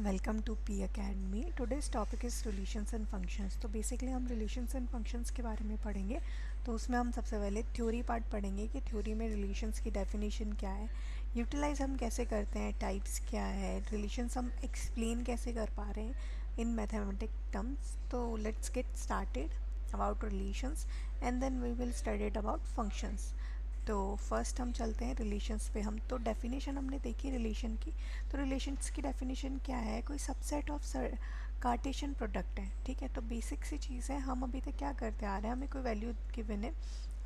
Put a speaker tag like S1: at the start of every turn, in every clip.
S1: Welcome to P academy. Today's topic is relations and functions. तो basically हम relations and functions के बारे में पढ़ेंगे। तो उसमें हम सबसे पहले थ्योरी पार्ट पढ़ेंगे कि थ्योरी में रिलेशंस की डेफिनेशन क्या है, यूटिलाइज हम कैसे करते हैं, टाइप्स क्या है, रिलेशंस हम एक्सप्लेन कैसे कर पा रहे हैं इन मैथमेटिक टर्म्स। तो let's get started about relations and then we will study about functions. तो फर्स्ट हम चलते हैं रिलेशंस पे। हम तो डेफिनेशन हमने देखी रिलेशन की। तो रिलेशंस की डेफिनेशन क्या है, कोई सबसेट ऑफ कार्टेशियन प्रोडक्ट है। ठीक है, तो बेसिक सी चीज़ है। हम अभी तक क्या करते आ रहे हैं, हमें कोई वैल्यू गिवन है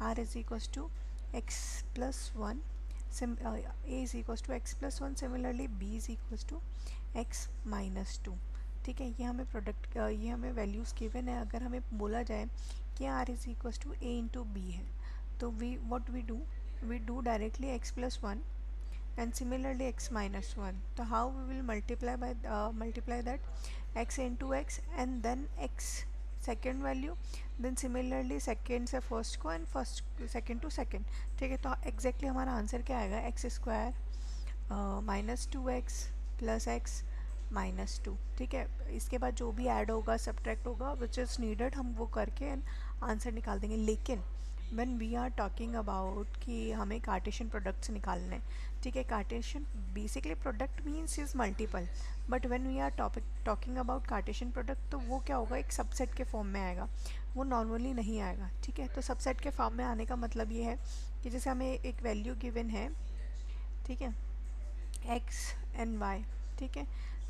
S1: R is equals to X plus one, A is equals to X plus one, similarly B is equals to X minus two. ठीक है, ये हमें प्रोडक्ट ये हमें वैल्यूज़ गिवन है। अगर हमें बोला जाए कि R is equals to A into B है, तो we do directly x plus 1 and similarly x minus 1. So how we will multiply that x into x and then x second value, then similarly second से first को and first second to second. ठीक है, तो exactly हमारा answer क्या आएगा, x square minus two X plus x minus two. ठीक है, इसके बाद जो भी ऐड होगा सब्ट्रैक्ट होगा विच इज़ नीडेड हम वो करके आंसर निकाल देंगे। लेकिन when we are talking about कि हमें कार्टेशियन प्रोडक्ट्स निकालने हैं, ठीक है, Cartesian basically product means is multiple, but when we are talking about Cartesian product तो वो क्या होगा, एक सबसेट के फॉर्म में आएगा, वो नॉर्मली नहीं आएगा। ठीक है, तो सबसेट के फॉर्म में आने का मतलब ये है कि जैसे हमें एक वैल्यू गिवन है, ठीक है, एक्स एंड वाई। ठीक है,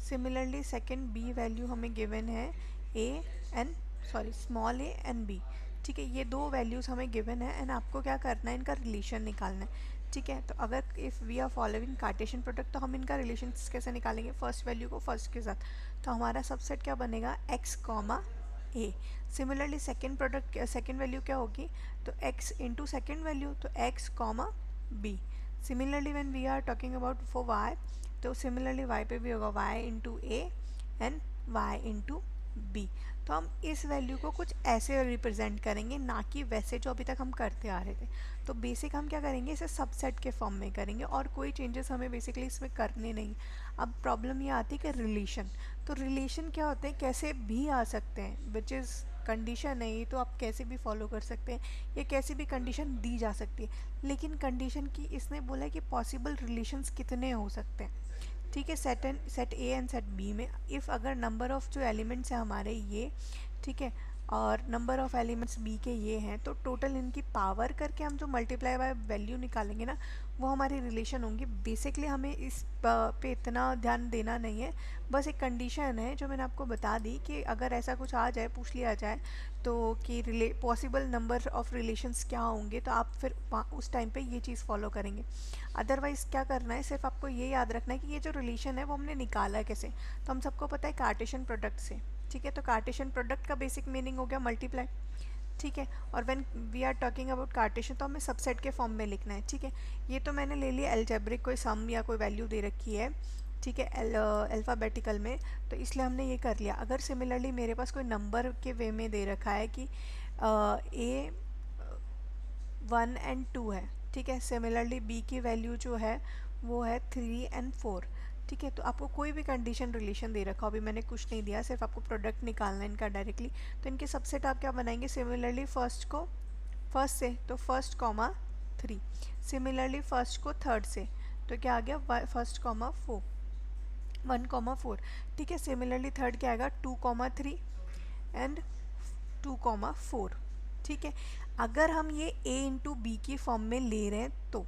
S1: सिमिलरली सेकेंड बी वैल्यू हमें गिवन है A and small A and B. ठीक है, ये दो वैल्यूज़ हमें गिवन है एंड आपको क्या करना है, इनका रिलेशन निकालना है। ठीक है, तो अगर if we are following Cartesian product तो हम इनका रिलेशन कैसे निकालेंगे, फर्स्ट वैल्यू को फर्स्ट के साथ। तो हमारा सबसेट क्या बनेगा, X comma A. Similarly second value क्या होगी, तो एक्स इंटू सेकेंड वैल्यू, तो X comma B. Similarly when we are talking about for Y, तो सिमिलरली वाई पे भी होगा Y into A and Y into B. तो हम इस वैल्यू को कुछ ऐसे रिप्रेजेंट करेंगे, ना कि वैसे जो अभी तक हम करते आ रहे थे। तो बेसिक हम क्या करेंगे, इसे सबसेट के फॉर्म में करेंगे और कोई चेंजेस हमें बेसिकली इसमें करने नहीं। अब प्रॉब्लम ये आती है कि रिलेशन, तो रिलेशन क्या होते हैं, कैसे भी आ सकते हैं, विच इज़ कंडीशन है ये, तो आप कैसे भी फॉलो कर सकते हैं, ये कैसी भी कंडीशन दी जा सकती है। लेकिन कंडीशन की इसने बोला है कि पॉसिबल रिलेशंस कितने हो सकते हैं। ठीक है, set A and set B में इफ़ अगर नंबर ऑफ़ जो एलिमेंट्स हैं हमारे ये, ठीक है, और नंबर ऑफ़ एलिमेंट्स बी के ये हैं, तो टोटल इनकी पावर करके हम जो मल्टीप्लाई बाय वैल्यू निकालेंगे ना, वो हमारी रिलेशन होंगी। बेसिकली हमें इस पे इतना ध्यान देना नहीं है, बस एक कंडीशन है जो मैंने आपको बता दी कि अगर ऐसा कुछ आ जाए, पूछ लिया जाए तो कि पॉसिबल नंबर ऑफ़ रिलेशंस क्या होंगे, तो आप फिर उस टाइम पे ये चीज़ फॉलो करेंगे। अदरवाइज़ क्या करना है, सिर्फ आपको ये याद रखना है कि ये जो रिलेशन है वो हमने निकाला है कैसे। तो हम सबको पता है कार्टेशियन प्रोडक्ट से। ठीक है, तो कार्टेशियन प्रोडक्ट का बेसिक मीनिंग हो गया मल्टीप्लाई। ठीक है, और when we are talking about Cartesian तो हमें सबसेट के फॉर्म में लिखना है। ठीक है, ये तो मैंने ले लिया अलजेब्रिक कोई सम या कोई वैल्यू दे रखी है, ठीक है, अल्फ़ाबेटिकल में, तो इसलिए हमने ये कर लिया। अगर सिमिलरली मेरे पास कोई नंबर के वे में दे रखा है कि ए 1 एंड 2 है, ठीक है, सिमिलरली बी की वैल्यू जो है वो है 3 एंड 4। ठीक है, तो आपको कोई भी कंडीशन रिलेशन दे रखा हो, अभी मैंने कुछ नहीं दिया, सिर्फ आपको प्रोडक्ट निकालना है इनका डायरेक्टली। तो इनके सबसेट आप क्या बनाएंगे, सिमिलरली फर्स्ट को फर्स्ट से तो फर्स्ट कॉमा 3, सिमिलरली फर्स्ट को थर्ड से तो क्या आ गया फर्स्ट कॉमा 4, 1,4। ठीक है, सिमिलरली थर्ड क्या आएगा 2,3 एंड 2,4। ठीक है, अगर हम ये a इंटू बी की फॉर्म में ले रहे हैं, तो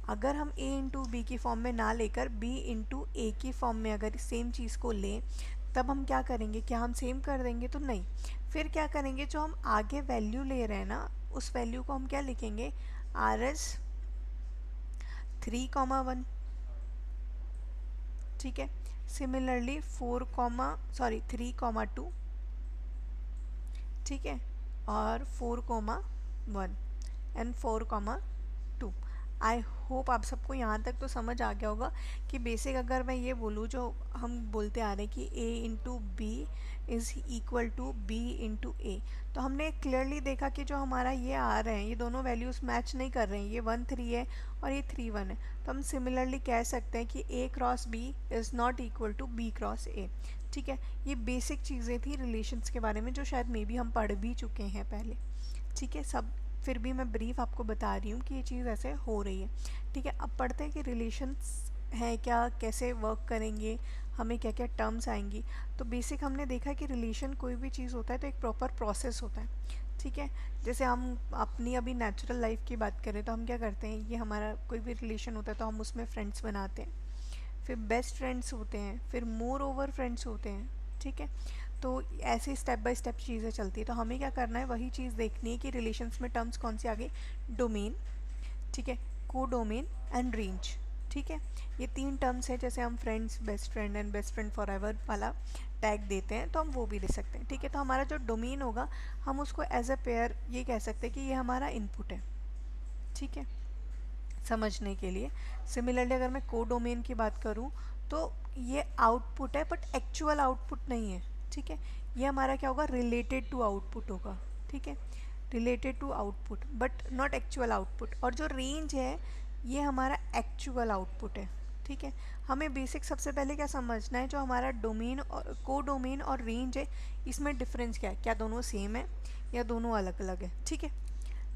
S1: अगर हम a इंटू बी की फॉर्म में ना लेकर b इंटू ए की फॉर्म में अगर सेम चीज़ को लें, तब हम क्या करेंगे, क्या हम सेम कर देंगे, तो नहीं। फिर क्या करेंगे, जो हम आगे वैल्यू ले रहे हैं ना, उस वैल्यू को हम क्या लिखेंगे, आर एस 3,1। ठीक है, सिमिलरली 3,2। ठीक है, और 4,1 एंड 4,2। आई होप आप सबको यहाँ तक तो समझ आ गया होगा कि बेसिक अगर मैं ये बोलूँ, जो हम बोलते आ रहे हैं कि a into B is equal to B into A, तो हमने क्लियरली देखा कि जो हमारा ये आ रहे हैं ये दोनों वैल्यूज़ मैच नहीं कर रहे हैं, ये 1 3 है और ये 3 1 है। तो हम सिमिलरली कह सकते हैं कि a cross b is not equal to b cross a। ठीक है, ये बेसिक चीज़ें थी रिलेशंस के बारे में जो शायद मे बी हम पढ़ भी चुके हैं पहले। ठीक है, सब फिर भी मैं ब्रीफ आपको बता रही हूँ कि ये चीज़ ऐसे हो रही है। ठीक है, अब पढ़ते हैं कि रिलेशंस हैं क्या, कैसे वर्क करेंगे, हमें क्या क्या टर्म्स आएंगी। तो बेसिक हमने देखा कि रिलेशन कोई भी चीज़ होता है तो एक प्रॉपर प्रोसेस होता है। ठीक है, जैसे हम अपनी अभी नेचुरल लाइफ की बात करें तो हम क्या करते हैं, ये हमारा कोई भी रिलेशन होता है तो हम उसमें फ्रेंड्स बनाते हैं, फिर बेस्ट फ्रेंड्स होते हैं, फिर मोर ओवर फ्रेंड्स होते हैं। ठीक है, तो ऐसे स्टेप बाय स्टेप चीज़ें चलती है। तो हमें क्या करना है, वही चीज़ देखनी है कि रिलेशंस में टर्म्स कौन सी आ गई, डोमेन, ठीक है, को डोमेन एंड रेंज। ठीक है, ये 3 टर्म्स है, जैसे हम friends, best friend and best friend for ever वाला टैग देते हैं तो हम वो भी दे सकते हैं। ठीक है, तो हमारा जो डोमेन होगा हम उसको एज अ पेयर ये कह सकते हैं कि ये हमारा इनपुट है। ठीक है, समझने के लिए। सिमिलरली अगर मैं को डोमेन की बात करूं तो ये आउटपुट है बट एक्चुअल आउटपुट नहीं है। ठीक है, ये हमारा क्या होगा, रिलेटेड टू आउटपुट होगा। ठीक है, related to output but not actual output. और जो रेंज है ये हमारा एक्चुअल आउटपुट है। ठीक है, हमें बेसिक सबसे पहले क्या समझना है, जो हमारा डोमेन और को डोमेन और रेंज है इसमें डिफरेंस क्या है, क्या दोनों सेम है या दोनों अलग अलग है। ठीक है,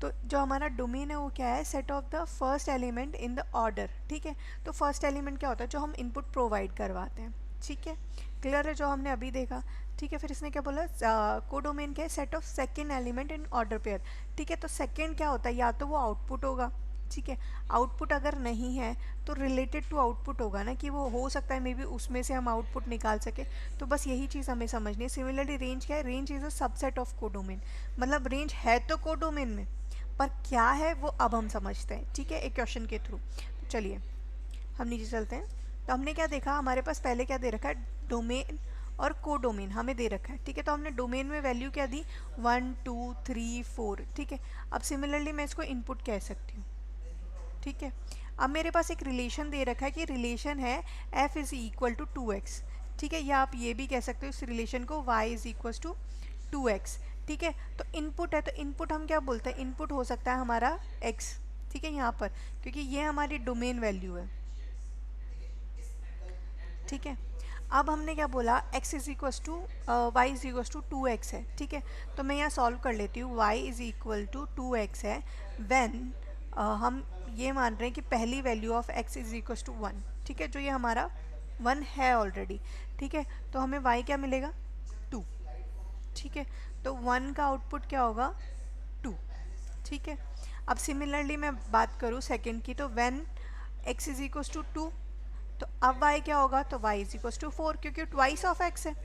S1: तो जो हमारा डोमेन है वो क्या है, set of the first element in the order. ठीक है, तो फर्स्ट एलिमेंट क्या होता है, जो हम इनपुट प्रोवाइड करवाते हैं। ठीक है, क्लियर है जो हमने अभी देखा। ठीक है, फिर इसने क्या बोला, को डोमेन क्या है, set of second element in order pair. ठीक है, तो सेकेंड क्या होता है, या तो वो आउटपुट होगा। ठीक है, आउटपुट अगर नहीं है तो रिलेटेड टू आउटपुट होगा ना, कि वो हो सकता है मे बी उसमें से हम आउटपुट निकाल सके। तो बस यही चीज़ हमें समझनी है। सिमिलरली रेंज क्या है, range is a subset of को डोमेन, मतलब रेंज है तो को डोमेन में, पर क्या है वो अब हम समझते हैं। ठीक है, एक क्वेश्चन के थ्रू। तो चलिए हम नीचे चलते हैं। तो हमने क्या देखा, हमारे पास पहले क्या दे रखा है, डोमेन और को डोमेन हमें दे रखा है। ठीक है, तो हमने डोमेन में वैल्यू क्या दी, 1 2 3 4। ठीक है, अब सिमिलरली मैं इसको इनपुट कह सकती हूँ। ठीक है, अब मेरे पास एक रिलेशन दे रखा है कि रिलेशन है f is equal to 2x। ठीक है, या आप ये भी कह सकते हो इस रिलेशन को y is equal to 2x। ठीक है, तो इनपुट है, तो इनपुट हम क्या बोलते हैं, इनपुट हो सकता है हमारा x। ठीक है, यहाँ पर क्योंकि ये हमारी डोमेन वैल्यू है। ठीक है, अब हमने क्या बोला, x is equal to Y is equal to 2x है। ठीक है, तो मैं यहाँ सॉल्व कर लेती हूँ, y is equal to 2x है व्हेन हम ये मान रहे हैं कि पहली value of x is equal to 1। ठीक है, जो ये हमारा 1 है ऑलरेडी। ठीक है, तो हमें y क्या मिलेगा, 2। ठीक है, तो 1 का आउटपुट क्या होगा, 2। ठीक है, अब सिमिलरली मैं बात करूँ सेकेंड की, तो when x is equal to 2, तो अब y क्या होगा, तो y इज इक्वल टू 4, क्योंकि ट्वाइस ऑफ x है।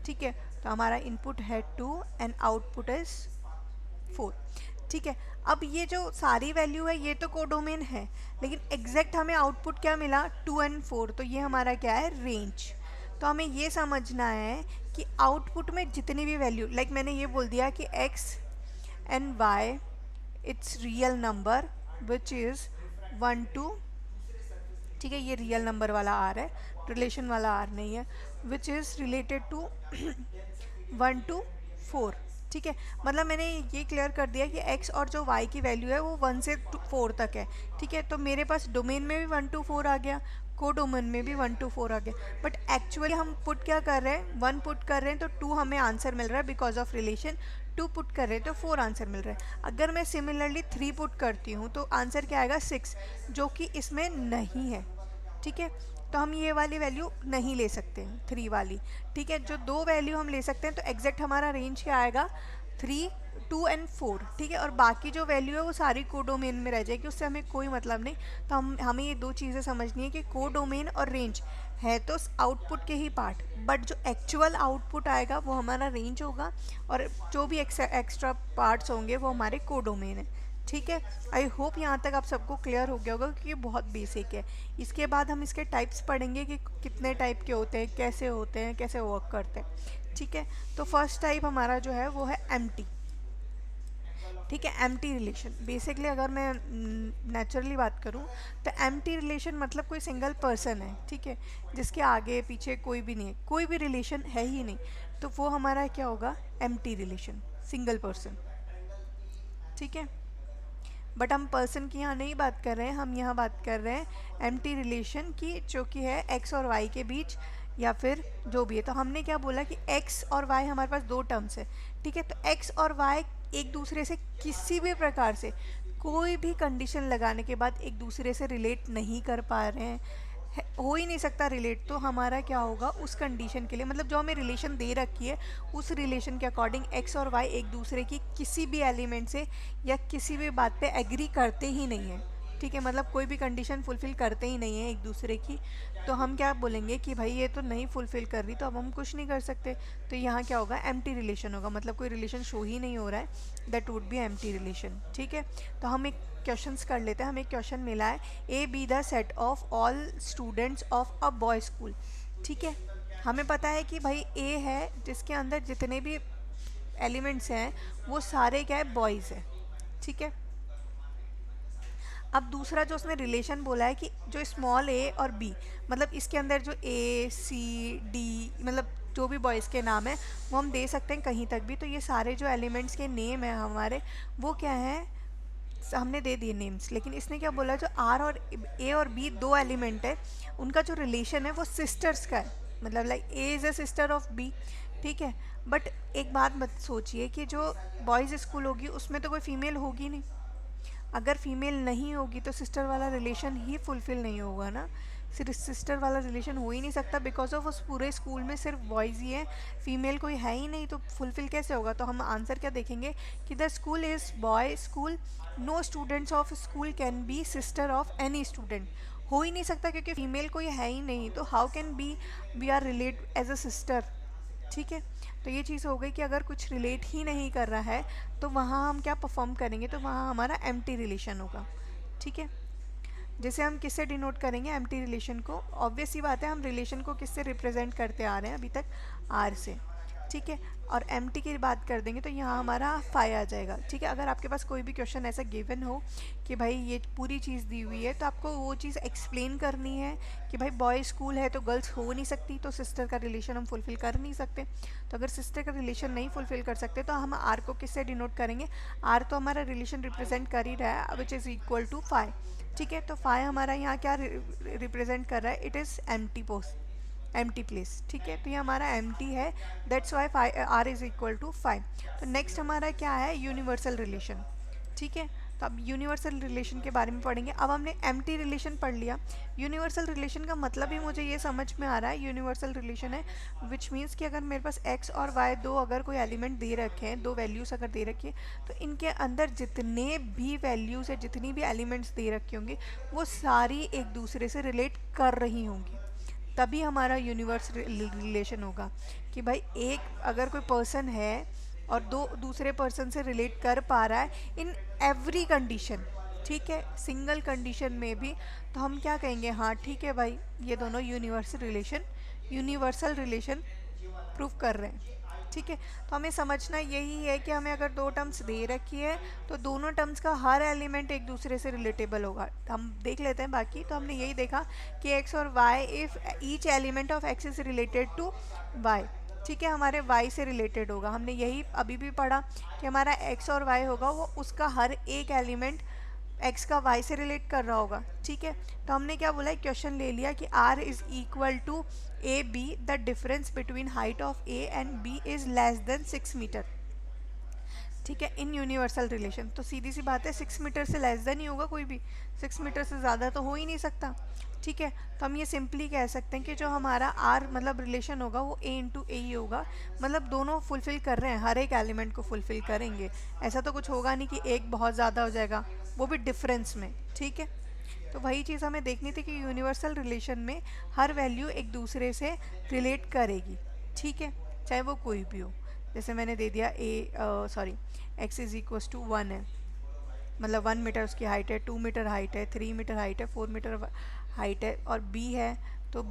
S1: ठीक है, तो हमारा इनपुट है 2 एंड आउटपुट इज 4। ठीक है, अब ये जो सारी वैल्यू है ये तो कोडोमेन है, लेकिन एग्जैक्ट हमें आउटपुट क्या मिला, 2 एंड 4, तो ये हमारा क्या है, रेंज। तो हमें ये समझना है कि आउटपुट में जितनी भी वैल्यू, लाइक मैंने ये बोल दिया कि x and y it's real number which is 1 2। ठीक है, ये रियल नंबर वाला आर है, रिलेशन वाला आर नहीं है, which is related to 1 to 4। ठीक है, मतलब मैंने ये क्लियर कर दिया कि x और जो y की वैल्यू है वो 1 से 4 तक है। ठीक है, तो मेरे पास डोमेन में भी 1 to 4 आ गया, को डोमेन में भी 1 to 4 आ गया, बट एक्चुअली हम पुट क्या कर रहे हैं, 1 पुट कर रहे हैं तो 2 हमें आंसर मिल रहा है बिकॉज ऑफ रिलेशन, 2 पुट कर रहे हैं तो 4 आंसर मिल रहा है। अगर मैं सिमिलरली 3 पुट करती हूँ तो आंसर क्या आएगा, 6, जो कि इसमें नहीं है। ठीक है, तो हम ये वाली वैल्यू नहीं ले सकते हैं, 3 वाली। ठीक है, जो दो वैल्यू हम ले सकते हैं, तो एग्जैक्ट हमारा रेंज क्या आएगा, 3 2 एंड 4। ठीक है, और बाकी जो वैल्यू है वो सारी कोडोमेन में रह जाएगी, उससे हमें कोई मतलब नहीं। तो हमें ये दो चीज़ें समझनी है कि कोडोमेन और रेंज है तो आउटपुट के ही पार्ट, बट जो एक्चुअल आउटपुट आएगा वो हमारा रेंज होगा, और जो भी एक्स्ट्रा पार्ट्स होंगे वो हमारे कोडोमेन है। ठीक है, आई होप यहाँ तक आप सबको क्लियर हो गया होगा क्योंकि ये बहुत बेसिक है। इसके बाद हम इसके टाइप्स पढ़ेंगे कि कितने टाइप के होते हैं, कैसे वर्क करते हैं। ठीक है, तो फर्स्ट टाइप हमारा जो है वो है एम्प्टी। ठीक है। एम्प्टी रिलेशन बेसिकली अगर मैं नेचुरली बात करूँ तो एम्प्टी रिलेशन मतलब कोई सिंगल पर्सन है, ठीक है, जिसके आगे पीछे कोई भी नहीं है, कोई भी रिलेशन है ही नहीं, तो वो हमारा क्या होगा, एम्प्टी रिलेशन, सिंगल पर्सन। ठीक है। बट हम पर्सन की यहाँ नहीं बात कर रहे हैं, हम यहाँ बात कर रहे हैं एम्प्टी रिलेशन की, जो कि है एक्स और वाई के बीच या फिर जो भी है। तो हमने क्या बोला कि एक्स और वाई हमारे पास दो टर्म्स है, ठीक है। तो एक्स और वाई एक दूसरे से किसी भी प्रकार से कोई भी कंडीशन लगाने के बाद एक दूसरे से रिलेट नहीं कर पा रहे हैं, हो ही नहीं सकता रिलेट, तो हमारा क्या होगा उस कंडीशन के लिए, मतलब जो हमें रिलेशन दे रखी है उस रिलेशन के अकॉर्डिंग एक्स और वाई एक दूसरे की किसी भी एलिमेंट से या किसी भी बात पे एग्री करते ही नहीं है, ठीक है, मतलब कोई भी कंडीशन फुलफ़िल करते ही नहीं है एक दूसरे की, तो हम क्या बोलेंगे कि भाई ये तो नहीं फुलफ़िल कर रही, तो अब हम कुछ नहीं कर सकते। तो यहाँ क्या होगा, एम्प्टी रिलेशन होगा, मतलब कोई रिलेशन शो ही नहीं हो रहा है, that would be empty relation. ठीक है। तो हम एक क्वेश्चंस कर लेते हैं। हमें एक क्वेश्चन मिला है, ए B the set of all students of a boy school. ठीक है। हमें पता है कि भाई ए है जिसके अंदर जितने भी एलिमेंट्स हैं वो सारे क्या है, बॉयज़ है। ठीक है। अब दूसरा जो उसने रिलेशन बोला है कि जो स्मॉल ए और बी, मतलब इसके अंदर जो ए सी डी, मतलब जो भी बॉयज़ के नाम है वो हम दे सकते हैं कहीं तक भी, तो ये सारे जो एलिमेंट्स के नेम है हमारे वो क्या हैं, हमने दे दिए नेम्स। लेकिन इसने क्या बोला, जो आर और ए और बी दो एलिमेंट है उनका जो रिलेशन है वो सिस्टर्स का है, मतलब like A is a sister of B. ठीक है। बट एक बात मत सोचिए कि जो बॉयज़ स्कूल होगी उसमें तो कोई फीमेल होगी नहीं, अगर फीमेल नहीं होगी तो सिस्टर वाला रिलेशन ही फुलफ़िल नहीं होगा ना, सिर्फ सिस्टर वाला रिलेशन हो ही नहीं सकता, बिकॉज ऑफ उस पूरे स्कूल में सिर्फ बॉयज़ ही हैं, फीमेल कोई है ही नहीं, तो फुलफ़िल कैसे होगा। तो हम आंसर क्या देखेंगे कि the school is boy school, no students of school can be sister of any student, हो ही नहीं सकता क्योंकि फीमेल कोई है ही नहीं, तो how can be we are relate as a sister. ठीक है। तो ये चीज़ हो गई कि अगर कुछ रिलेट ही नहीं कर रहा है तो वहाँ हम क्या परफॉर्म करेंगे, तो वहाँ हमारा एम्प्टी रिलेशन होगा। ठीक है। जैसे हम किससे डिनोट करेंगे एम्प्टी रिलेशन को, ऑब्वियस ही बात है, हम रिलेशन को किससे रिप्रेजेंट करते आ रहे हैं अभी तक, आर से। ठीक है। और एम्प्टी की बात कर देंगे तो यहाँ हमारा फाई आ जाएगा। ठीक है। अगर आपके पास कोई भी क्वेश्चन ऐसा गिवन हो कि भाई ये पूरी चीज़ दी हुई है तो आपको वो चीज़ एक्सप्लेन करनी है कि भाई बॉय स्कूल है तो गर्ल्स हो नहीं सकती, तो सिस्टर का रिलेशन हम फुलफ़िल कर नहीं सकते, तो अगर सिस्टर का रिलेशन नहीं फुलफ़िल कर सकते तो हम आर को किससे डिनोट करेंगे, आर तो हमारा रिलेशन रिप्रेजेंट कर ही रहा है which is equal to phi. ठीक है। तो फाई हमारा यहाँ क्या रिप्रेजेंट कर रहा है, it is empty post, empty place. ठीक है। तो ये हमारा एम्प्टी है, that's why R is equal to 5। तो नेक्स्ट हमारा क्या है, यूनिवर्सल रिलेशन। ठीक है। तो अब यूनिवर्सल रिलेशन के बारे में पढ़ेंगे। अब हमने एम्प्टी रिलेशन पढ़ लिया, यूनिवर्सल रिलेशन का मतलब ही मुझे ये समझ में आ रहा है, यूनिवर्सल रिलेशन है विच मीन्स कि अगर मेरे पास एक्स और वाई दो अगर कोई एलिमेंट दे रखे हैं, दो वैल्यूज़ अगर दे रखी है, तो इनके अंदर जितने भी वैल्यूज़ है, जितनी भी एलिमेंट्स दे रखे होंगे वो सारी एक दूसरे से रिलेट कर रही होंगी, तभी हमारा यूनिवर्स रिलेशन होगा। कि भाई एक अगर कोई पर्सन है और दो दूसरे पर्सन से रिलेट कर पा रहा है इन एवरी कंडीशन, ठीक है, सिंगल कंडीशन में भी, तो हम क्या कहेंगे, हाँ ठीक है भाई ये दोनों यूनिवर्सल रिलेशन प्रूव कर रहे हैं। ठीक है। तो हमें समझना यही है कि हमें अगर दो टर्म्स दे रखी है तो दोनों टर्म्स का हर एलिमेंट एक दूसरे से रिलेटेबल होगा। हम देख लेते हैं बाकी। तो हमने यही देखा कि एक्स और Y, if each element of X is related to Y, ठीक है, हमारे y से रिलेटेड होगा। हमने यही अभी भी पढ़ा कि हमारा x और y होगा वो उसका हर एक एलिमेंट x का y से रिलेट कर रहा होगा। ठीक है। तो हमने क्या बोला, क्वेश्चन ले लिया कि r is equal to A B, the difference between height of a and b is less than 6 metre. ठीक है। इन यूनिवर्सल रिलेशन, तो सीधी सी बात है 6 मीटर से लेस देन ही होगा कोई भी, 6 मीटर से ज़्यादा तो हो ही नहीं सकता। ठीक है। तो हम ये सिंपली कह सकते हैं कि जो हमारा आर मतलब रिलेशन होगा वो ए इंटू ए ही होगा, मतलब दोनों फुलफ़िल कर रहे हैं, हर एक एलिमेंट को फुलफ़िल करेंगे। ऐसा तो कुछ होगा नहीं कि एक बहुत ज़्यादा हो जाएगा, वो भी डिफरेंस में। ठीक है। तो वही चीज़ हमें देखनी थी कि यूनिवर्सल रिलेशन में हर वैल्यू एक दूसरे से रिलेट करेगी। ठीक है। चाहे वो कोई भी हो, जैसे मैंने दे दिया एक्स इज़ इक्वल्स टू 1 है, मतलब 1 मीटर उसकी हाइट है, 2 मीटर हाइट है, 3 मीटर हाइट है, 4 मीटर हाइट है, और बी है तो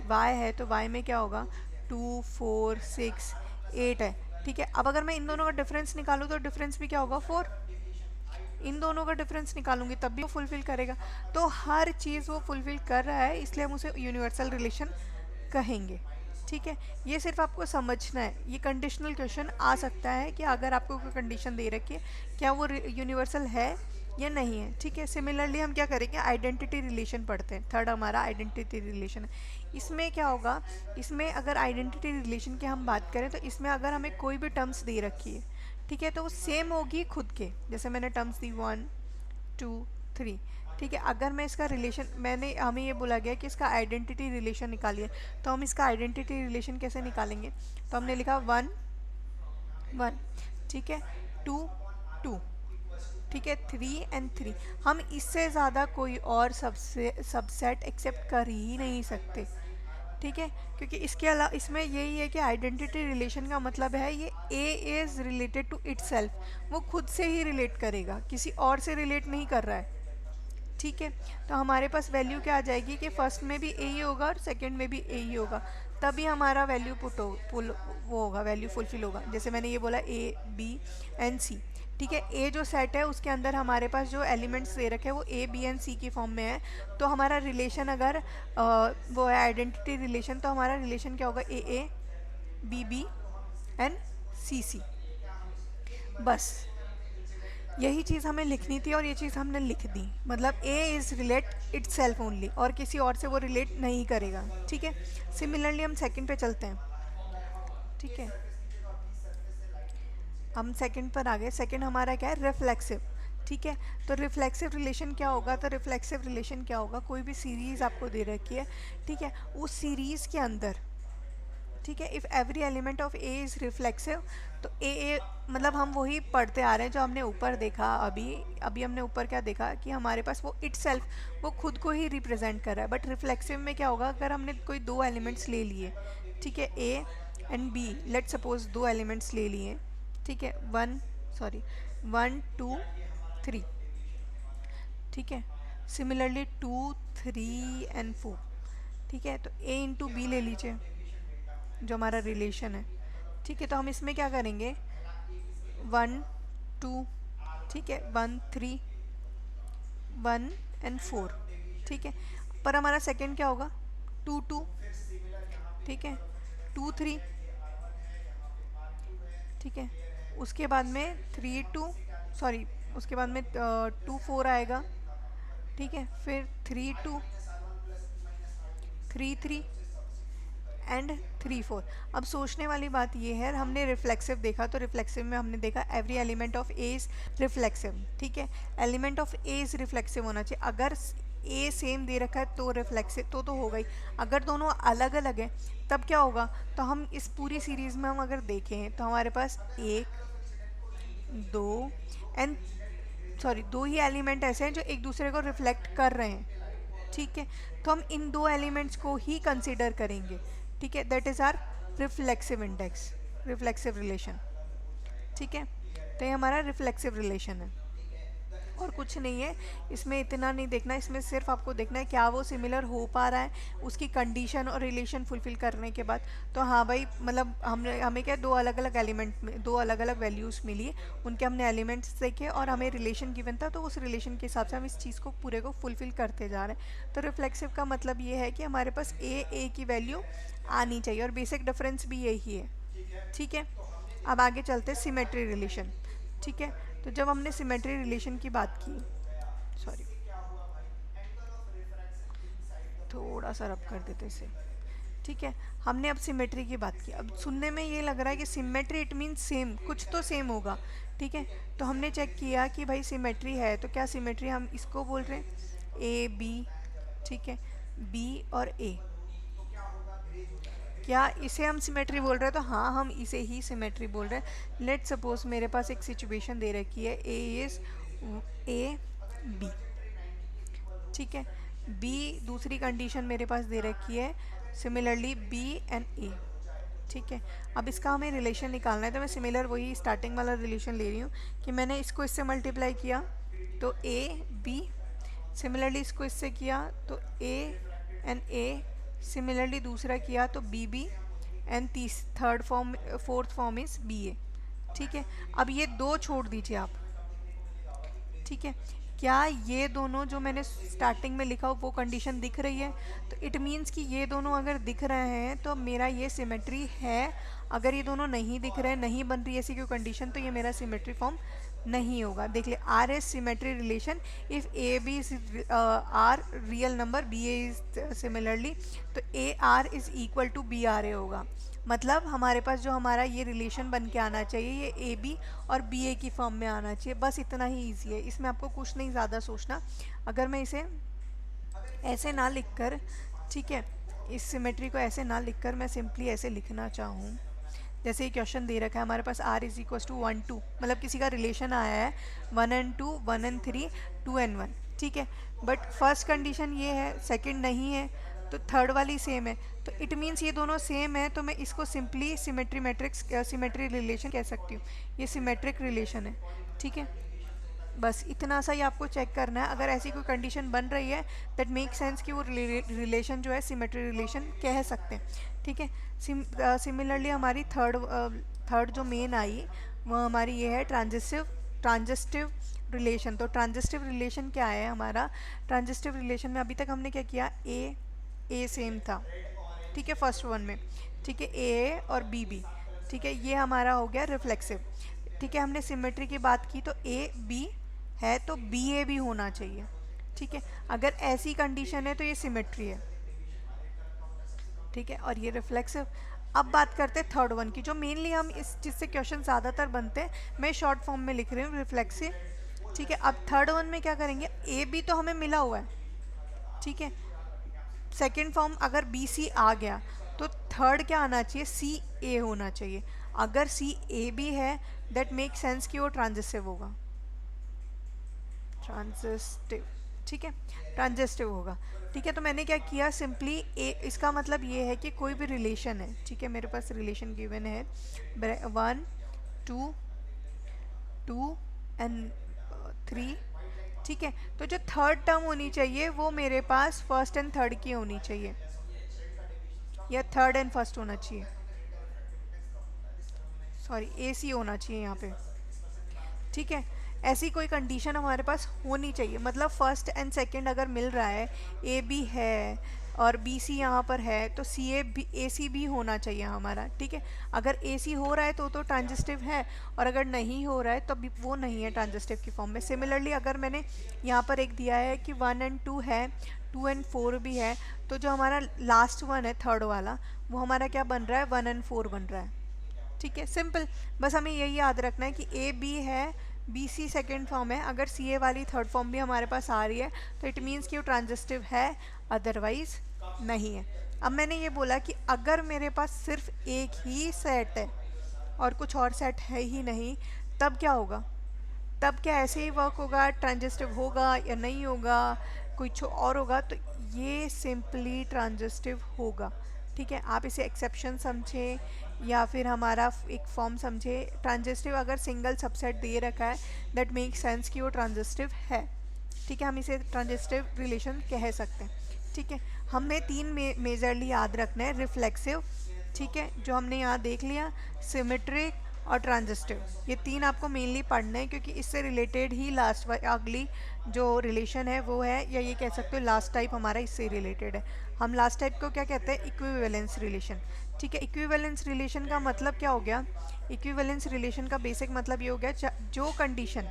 S1: वाई है तो वाई में क्या होगा, 2 4 6 8 है, ठीक है, अब अगर मैं इन दोनों का डिफरेंस निकालूँ तो डिफरेंस भी क्या होगा 4, इन दोनों का डिफरेंस निकालूंगी तब भी वो फुलफिल करेगा। तो हर चीज़ वो फुलफिल कर रहा है, इसलिए हम उसे यूनिवर्सल रिलेशन कहेंगे। ठीक है, ये सिर्फ आपको समझना है। ये कंडीशनल क्वेश्चन आ सकता है कि अगर आपको कोई कंडीशन दे रखी है, क्या वो यूनिवर्सल है या नहीं है। ठीक है, सिमिलरली हम क्या करेंगे, आइडेंटिटी रिलेशन पढ़ते हैं। थर्ड हमारा आइडेंटिटी रिलेशन है। इसमें क्या होगा, इसमें अगर आइडेंटिटी रिलेशन की हम बात करें तो इसमें अगर हमें कोई भी टर्म्स दे रखी है, ठीक है, तो वो सेम होगी खुद के। जैसे मैंने टर्म्स दी 1 2 3, ठीक है। अगर मैं इसका रिलेशन, मैंने हमें ये बोला गया कि इसका आइडेंटिटी रिलेशन निकालिए, तो हम इसका आइडेंटिटी रिलेशन कैसे निकालेंगे। तो हमने लिखा 1 1, ठीक है, 2 2, ठीक है, 3 एंड 3। हम इससे ज़्यादा कोई और सबसेट एक्सेप्ट कर ही नहीं सकते। ठीक है, क्योंकि इसके अलावा इसमें यही है कि आइडेंटिटी रिलेशन का मतलब है ये A is related to itself, वो खुद से ही रिलेट करेगा, किसी और से रिलेट नहीं कर रहा है। ठीक है, तो हमारे पास वैल्यू क्या आ जाएगी कि फर्स्ट में भी ए ही होगा और सेकंड में भी ए ही होगा, तभी हमारा वैल्यू वो होगा, वैल्यू फुलफिल होगा। जैसे मैंने ये बोला ए बी एंड सी, ठीक है, ए जो सेट है उसके अंदर हमारे पास जो एलिमेंट्स दे रखे हैं वो ए बी एंड सी की फॉर्म में है। तो हमारा रिलेशन अगर वो है आइडेंटिटी रिलेशन, तो हमारा रिलेशन क्या होगा, ए बी बी एंड सी सी। बस यही चीज़ हमें लिखनी थी और ये चीज़ हमने लिख दी। मतलब A is relate it self only, और किसी और से वो रिलेट नहीं करेगा। ठीक है, सिमिलरली हम सेकंड पे चलते हैं। ठीक है, हम सेकंड पर आ गए। सेकंड हमारा क्या है, रिफ्लेक्सिव। ठीक है, तो रिफ्लेक्सिव रिलेशन क्या होगा, तो रिफ्लेक्सिव रिलेशन क्या होगा, कोई भी सीरीज़ आपको दे रखी है, ठीक है, उस सीरीज़ के अंदर, ठीक है, if every element of A is reflexive, तो ए मतलब हम वही पढ़ते आ रहे हैं जो हमने ऊपर देखा। अभी अभी हमने ऊपर क्या देखा कि हमारे पास वो इटसेल्फ, वो खुद को ही रिप्रेजेंट कर रहा है। बट रिफ्लेक्सिव में क्या होगा, अगर हमने कोई दो एलिमेंट्स ले लिए, ठीक है, A and B, let suppose दो एलिमेंट्स ले लिए, ठीक है, 1 2 3, ठीक है, सिमिलरली 2 3 एंड 4, ठीक है, तो ए इंटू बी ले लीजिए जो हमारा रिलेशन है। ठीक है, तो हम इसमें क्या करेंगे, 1 2, ठीक है, 1 3 1 एंड 4, ठीक है, पर हमारा सेकंड क्या होगा, 2 2, ठीक है, 2 3, ठीक है, उसके बाद में 3 2, सॉरी, उसके बाद में 2 4 आएगा, ठीक है, फिर 3 2 3 3 एंड 3 4। अब सोचने वाली बात ये है, हमने रिफ्लेक्सिव देखा, तो रिफ्लेक्सिव में हमने देखा every element of A is reflexive. ठीक है, element of A is reflexive होना चाहिए। अगर ए सेम दे रखा है तो रिफ्लेक्सिव तो हो गई। अगर दोनों अलग अलग हैं तब क्या होगा, तो हम इस पूरी सीरीज़ में हम अगर देखें तो हमारे पास एक दो एंड सॉरी दो ही एलिमेंट ऐसे हैं जो एक दूसरे को रिफ्लेक्ट कर रहे हैं। ठीक है, तो हम इन दो एलिमेंट्स को ही कंसीडर करेंगे। ठीक है, that is R reflexive index, reflexive relation. ठीक है, तो ये हमारा रिफ्लेक्सिव रिलेशन है और कुछ नहीं है इसमें, इतना नहीं देखना। इसमें सिर्फ आपको देखना है क्या वो सिमिलर हो पा रहा है उसकी कंडीशन और रिलेशन फुलफिल करने के बाद। तो हाँ भाई, मतलब हमें क्या, दो अलग अलग एलिमेंट में दो अलग अलग वैल्यूज़ मिली, उनके हमने एलिमेंट्स देखे और हमें रिलेशन गिवन था, तो उस रिलेशन के हिसाब से हम इस चीज़ को पूरे को फुलफिल करते जा रहे हैं। तो रिफ्लेक्सिव का मतलब ये है कि हमारे पास ए की वैल्यू आनी चाहिए और बेसिक डिफरेंस भी यही है। ठीक है, अब आगे चलते हैं सिमेट्री रिलेशन। ठीक है, तो जब हमने सिमेट्री रिलेशन की बात की, सॉरी थोड़ा सा रब कर देते इसे। ठीक है, हमने अब सिमेट्री की बात की। अब सुनने में ये लग रहा है कि सिमेट्री इट मीन सेम, कुछ तो सेम होगा। ठीक है, तो हमने चेक किया कि भाई सिमेट्री है, तो क्या सिमेट्री हम इसको बोल रहे हैं ए बी, ठीक है, बी और ए, क्या इसे हम सिमेट्री बोल रहे हैं, तो हाँ हम इसे ही सिमेट्री बोल रहे हैं। लेट सपोज मेरे पास एक सिचुएशन दे रखी है, ए इज़ ए बी, ठीक है, बी दूसरी कंडीशन मेरे पास दे रखी है, सिमिलरली बी एंड ए। ठीक है, अब इसका हमें रिलेशन निकालना है, तो मैं सिमिलर वही स्टार्टिंग वाला रिलेशन ले रही हूँ कि मैंने इसको इससे मल्टीप्लाई किया तो ए बी, सिमिलरली इसको इससे किया तो ए एंड ए, सिमिलरली दूसरा किया तो B B, and third form, fourth form is B A. ठीक है, अब ये दो छोड़ दीजिए आप। ठीक है, क्या ये दोनों जो मैंने स्टार्टिंग में लिखा हो वो कंडीशन दिख रही है? तो इट मीन्स कि ये दोनों अगर दिख रहे हैं तो मेरा ये सिमेट्री है। अगर ये दोनों नहीं दिख रहे हैं, नहीं बन रही ऐसी कोई कंडीशन, तो ये मेरा सिमेट्री फॉर्म नहीं होगा। देख ले, R is symmetry relation if A B are real number, B A is similarly, तो A R is equal to B R A होगा। मतलब हमारे पास जो हमारा ये रिलेशन बन के आना चाहिए, ये ए बी और बी ए की फॉर्म में आना चाहिए। बस इतना ही ईजी है, इसमें आपको कुछ नहीं ज़्यादा सोचना। अगर मैं इसे ऐसे ना लिखकर, ठीक है, इस सिमेट्री को ऐसे ना लिखकर मैं सिंपली ऐसे लिखना चाहूँ, जैसे ये क्वेश्चन दे रखा है हमारे पास, आर इज इक्वल टू 1 2, मतलब किसी का रिलेशन आया है 1 and 2, 1 and 3, 2 and 1। ठीक है, बट फर्स्ट कंडीशन ये है, सेकंड नहीं है, तो थर्ड वाली सेम है, तो इट मीन्स ये दोनों सेम है, तो मैं इसको simply symmetry matrix, symmetry relation कह सकती हूँ। ये सिमेट्रिक रिलेशन है। ठीक है, बस इतना सा ही आपको चेक करना है। अगर ऐसी कोई कंडीशन बन रही है दैट मेक सेंस कि वो रिलेशन जो है सिमेट्री रिलेशन कह सकते हैं। ठीक है, सिमिलरली हमारी थर्ड जो मेन आई वो हमारी ये है ट्रांजिस्टिव रिलेशन। तो ट्रांजिस्टिव रिलेशन क्या है हमारा? ट्रांजिस्टिव रिलेशन में अभी तक हमने क्या किया, ए सेम था। ठीक है, फर्स्ट वन में। ठीक है, ए और बी। ठीक है, ये हमारा हो गया रिफ्लेक्सिव। ठीक है, हमने सिमेट्री की बात की, तो ए बी है तो बी ए भी होना चाहिए। ठीक है, अगर ऐसी कंडीशन है तो ये सिमेट्री है। ठीक है, और ये रिफ्लेक्सिव। अब बात करते हैं थर्ड वन की, जो मेनली हम इस जिससे क्वेश्चन ज़्यादातर बनते हैं, मैं शॉर्ट फॉर्म में लिख रही हूँ, रिफ्लेक्सिव। ठीक है, अब थर्ड वन में क्या करेंगे, ए बी तो हमें मिला हुआ है। ठीक है, सेकेंड फॉर्म अगर बी सी आ गया तो थर्ड क्या आना चाहिए, सी ए होना चाहिए। अगर सी ए बी है दैट मेक सेंस कि वो ट्रांजिस्टिव होगा, ट्रांजिस्टिव। ठीक है, ट्रांजिस्टिव होगा। ठीक है, तो मैंने क्या किया, सिंपली ए, इसका मतलब ये है कि कोई भी रिलेशन है। ठीक है, मेरे पास रिलेशन गिवन है 1 2 2 एंड 3। ठीक है, तो जो थर्ड टर्म होनी चाहिए वो मेरे पास फर्स्ट एंड थर्ड की होनी चाहिए, या थर्ड एंड फर्स्ट होना चाहिए, सॉरी ए सी होना चाहिए यहाँ पे। ठीक है, ऐसी कोई कंडीशन हमारे पास होनी चाहिए, मतलब फर्स्ट एंड सेकंड अगर मिल रहा है, ए बी है और बी सी यहाँ पर है, तो सी ए भी, ए सी भी होना चाहिए हमारा। ठीक है, अगर ए सी हो रहा है तो ट्रांजिस्टिव है, और अगर नहीं हो रहा है तो वो नहीं है ट्रांजिस्टिव की फॉर्म में। सिमिलरली अगर मैंने यहाँ पर एक दिया है कि 1 and 2 है, 2 and 4 भी है, तो जो हमारा लास्ट वन है थर्ड वाला, वो हमारा क्या बन रहा है, 1 and 4 बन रहा है। ठीक है, सिंपल। बस हमें यही याद रखना है कि ए बी है, बी सी सेकेंड फॉर्म है, अगर सी ए वाली थर्ड फॉर्म भी हमारे पास आ रही है तो इट मीन्स कि वो ट्रांजिस्टिव है, अदरवाइज नहीं है। अब मैंने ये बोला कि अगर मेरे पास सिर्फ एक ही सेट है और कुछ और सेट है ही नहीं, तब क्या होगा? तब क्या ऐसे ही वर्क होगा, ट्रांजिस्टिव होगा या नहीं होगा, कुछ और होगा? तो ये सिंपली ट्रांजिस्टिव होगा। ठीक है, आप इसे एक्सेप्शन समझे या फिर हमारा एक फॉर्म समझे। ट्रांजिस्टिव अगर सिंगल सबसेट दे रखा है दैट मेक सेंस कि वो ट्रांजिस्टिव है। ठीक है, हम इसे ट्रांजिस्टिव रिलेशन कह सकते हैं। ठीक है, हमें तीन मेजरली याद रखना है, रिफ्लेक्सिव, ठीक है, जो हमने यहाँ देख लिया, सिमेट्रिक और ट्रांजिस्टिव। ये तीन आपको मेनली पढ़ना है, क्योंकि इससे रिलेटेड ही लास्ट अगली जो रिलेशन है वो है, या ये कह सकते हो लास्ट टाइप हमारा इससे रिलेटेड है। हम लास्ट टाइप को क्या कहते हैं, इक्विवेलेंस रिलेशन। ठीक है, इक्विवेलेंस रिलेशन का मतलब क्या हो गया? इक्विवेलेंस रिलेशन का बेसिक मतलब ये हो गया, जो कंडीशन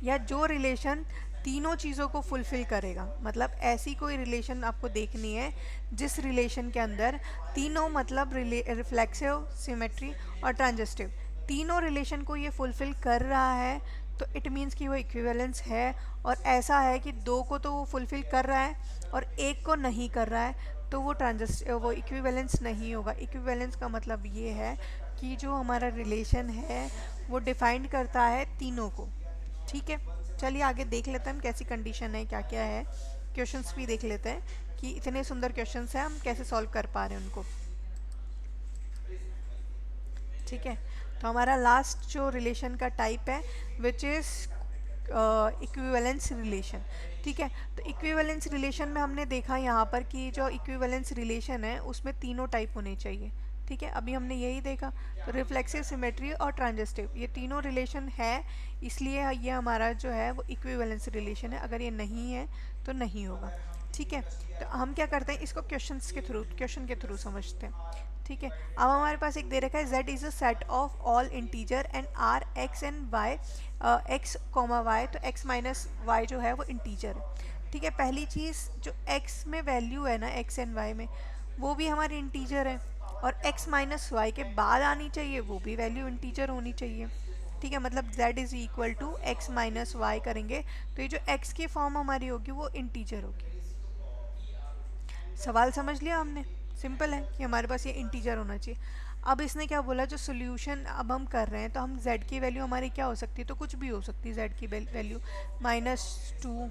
S1: या जो रिलेशन तीनों चीज़ों को फुलफ़िल करेगा। मतलब ऐसी कोई रिलेशन आपको देखनी है जिस रिलेशन के अंदर तीनों, मतलब रिफ्लेक्सिव, सिमेट्री और ट्रांजिस्टिव, तीनों रिलेशन को ये फुलफ़िल कर रहा है, तो इट मीन्स कि वो इक्विवेलेंस है। और ऐसा है कि दो को तो वो फुलफ़िल कर रहा है और एक को नहीं कर रहा है, तो वो इक्विवेलेंस नहीं होगा। इक्विवेलेंस का मतलब ये है कि जो हमारा रिलेशन है वो डिफाइंड करता है तीनों को। ठीक है, चलिए आगे देख लेते हैं हम कैसी कंडीशन है, क्या क्या है। क्वेश्चंस भी देख लेते हैं कि इतने सुंदर क्वेश्चंस हैं, हम कैसे सॉल्व कर पा रहे हैं उनको। ठीक है, तो हमारा लास्ट जो रिलेशन का टाइप है विच इज़ इक्विवेलेंस रिलेशन। ठीक है, तो इक्विवेलेंस रिलेशन में हमने देखा यहाँ पर कि जो इक्विवेलेंस रिलेशन है उसमें तीनों टाइप होने चाहिए। ठीक है, अभी हमने यही देखा। तो रिफ्लेक्सिव, सिमेट्री और ट्रांजिस्टिव, ये तीनों रिलेशन है, इसलिए ये हमारा जो है वो इक्विवेलेंस रिलेशन है। अगर ये नहीं है तो नहीं होगा। ठीक है, तो हम क्या करते हैं, इसको क्वेश्चन के थ्रू समझते हैं। ठीक है, अब हमारे पास एक दे रखा है z is a set of all integer and r x and y, x comma y, तो x माइनस y जो है वो इंटीजर है। ठीक है, पहली चीज़ जो x में वैल्यू है ना, x एंड y में, वो भी हमारी इंटीजर है, और x माइनस वाई के बाद आनी चाहिए वो भी वैल्यू इंटीजर होनी चाहिए। ठीक है, मतलब z is equal to X minus Y करेंगे तो ये जो x की फॉर्म हमारी होगी वो इंटीजर होगी। सवाल समझ लिया हमने, सिंपल है कि हमारे पास ये इंटीजर होना चाहिए। अब इसने क्या बोला, जो सोल्यूशन अब हम कर रहे हैं, तो हम z की वैल्यू हमारी क्या हो सकती है, तो कुछ भी हो सकती है z की वैल्यू, -2,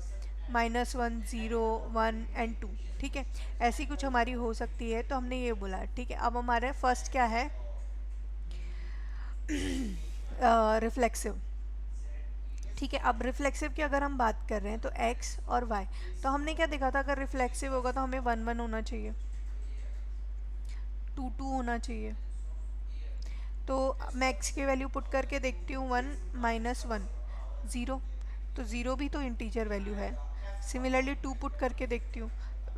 S1: -1, 0, 1 एंड 2। ठीक है, ऐसी कुछ हमारी हो सकती है, तो हमने ये बोला। ठीक है, अब हमारे फर्स्ट क्या है, रिफ्लेक्सिव। ठीक है, अब रिफ्लेक्सिव की अगर हम बात कर रहे हैं तो x और y, तो हमने क्या देखा था, अगर रिफ्लेक्सिव होगा तो हमें 1 1 होना चाहिए, 2 2 होना चाहिए। तो मैं x की वैल्यू पुट करके देखती हूँ, 1 -1 0, तो 0 भी तो इंटीजर वैल्यू है। सिमिलरली 2 पुट करके देखती हूँ,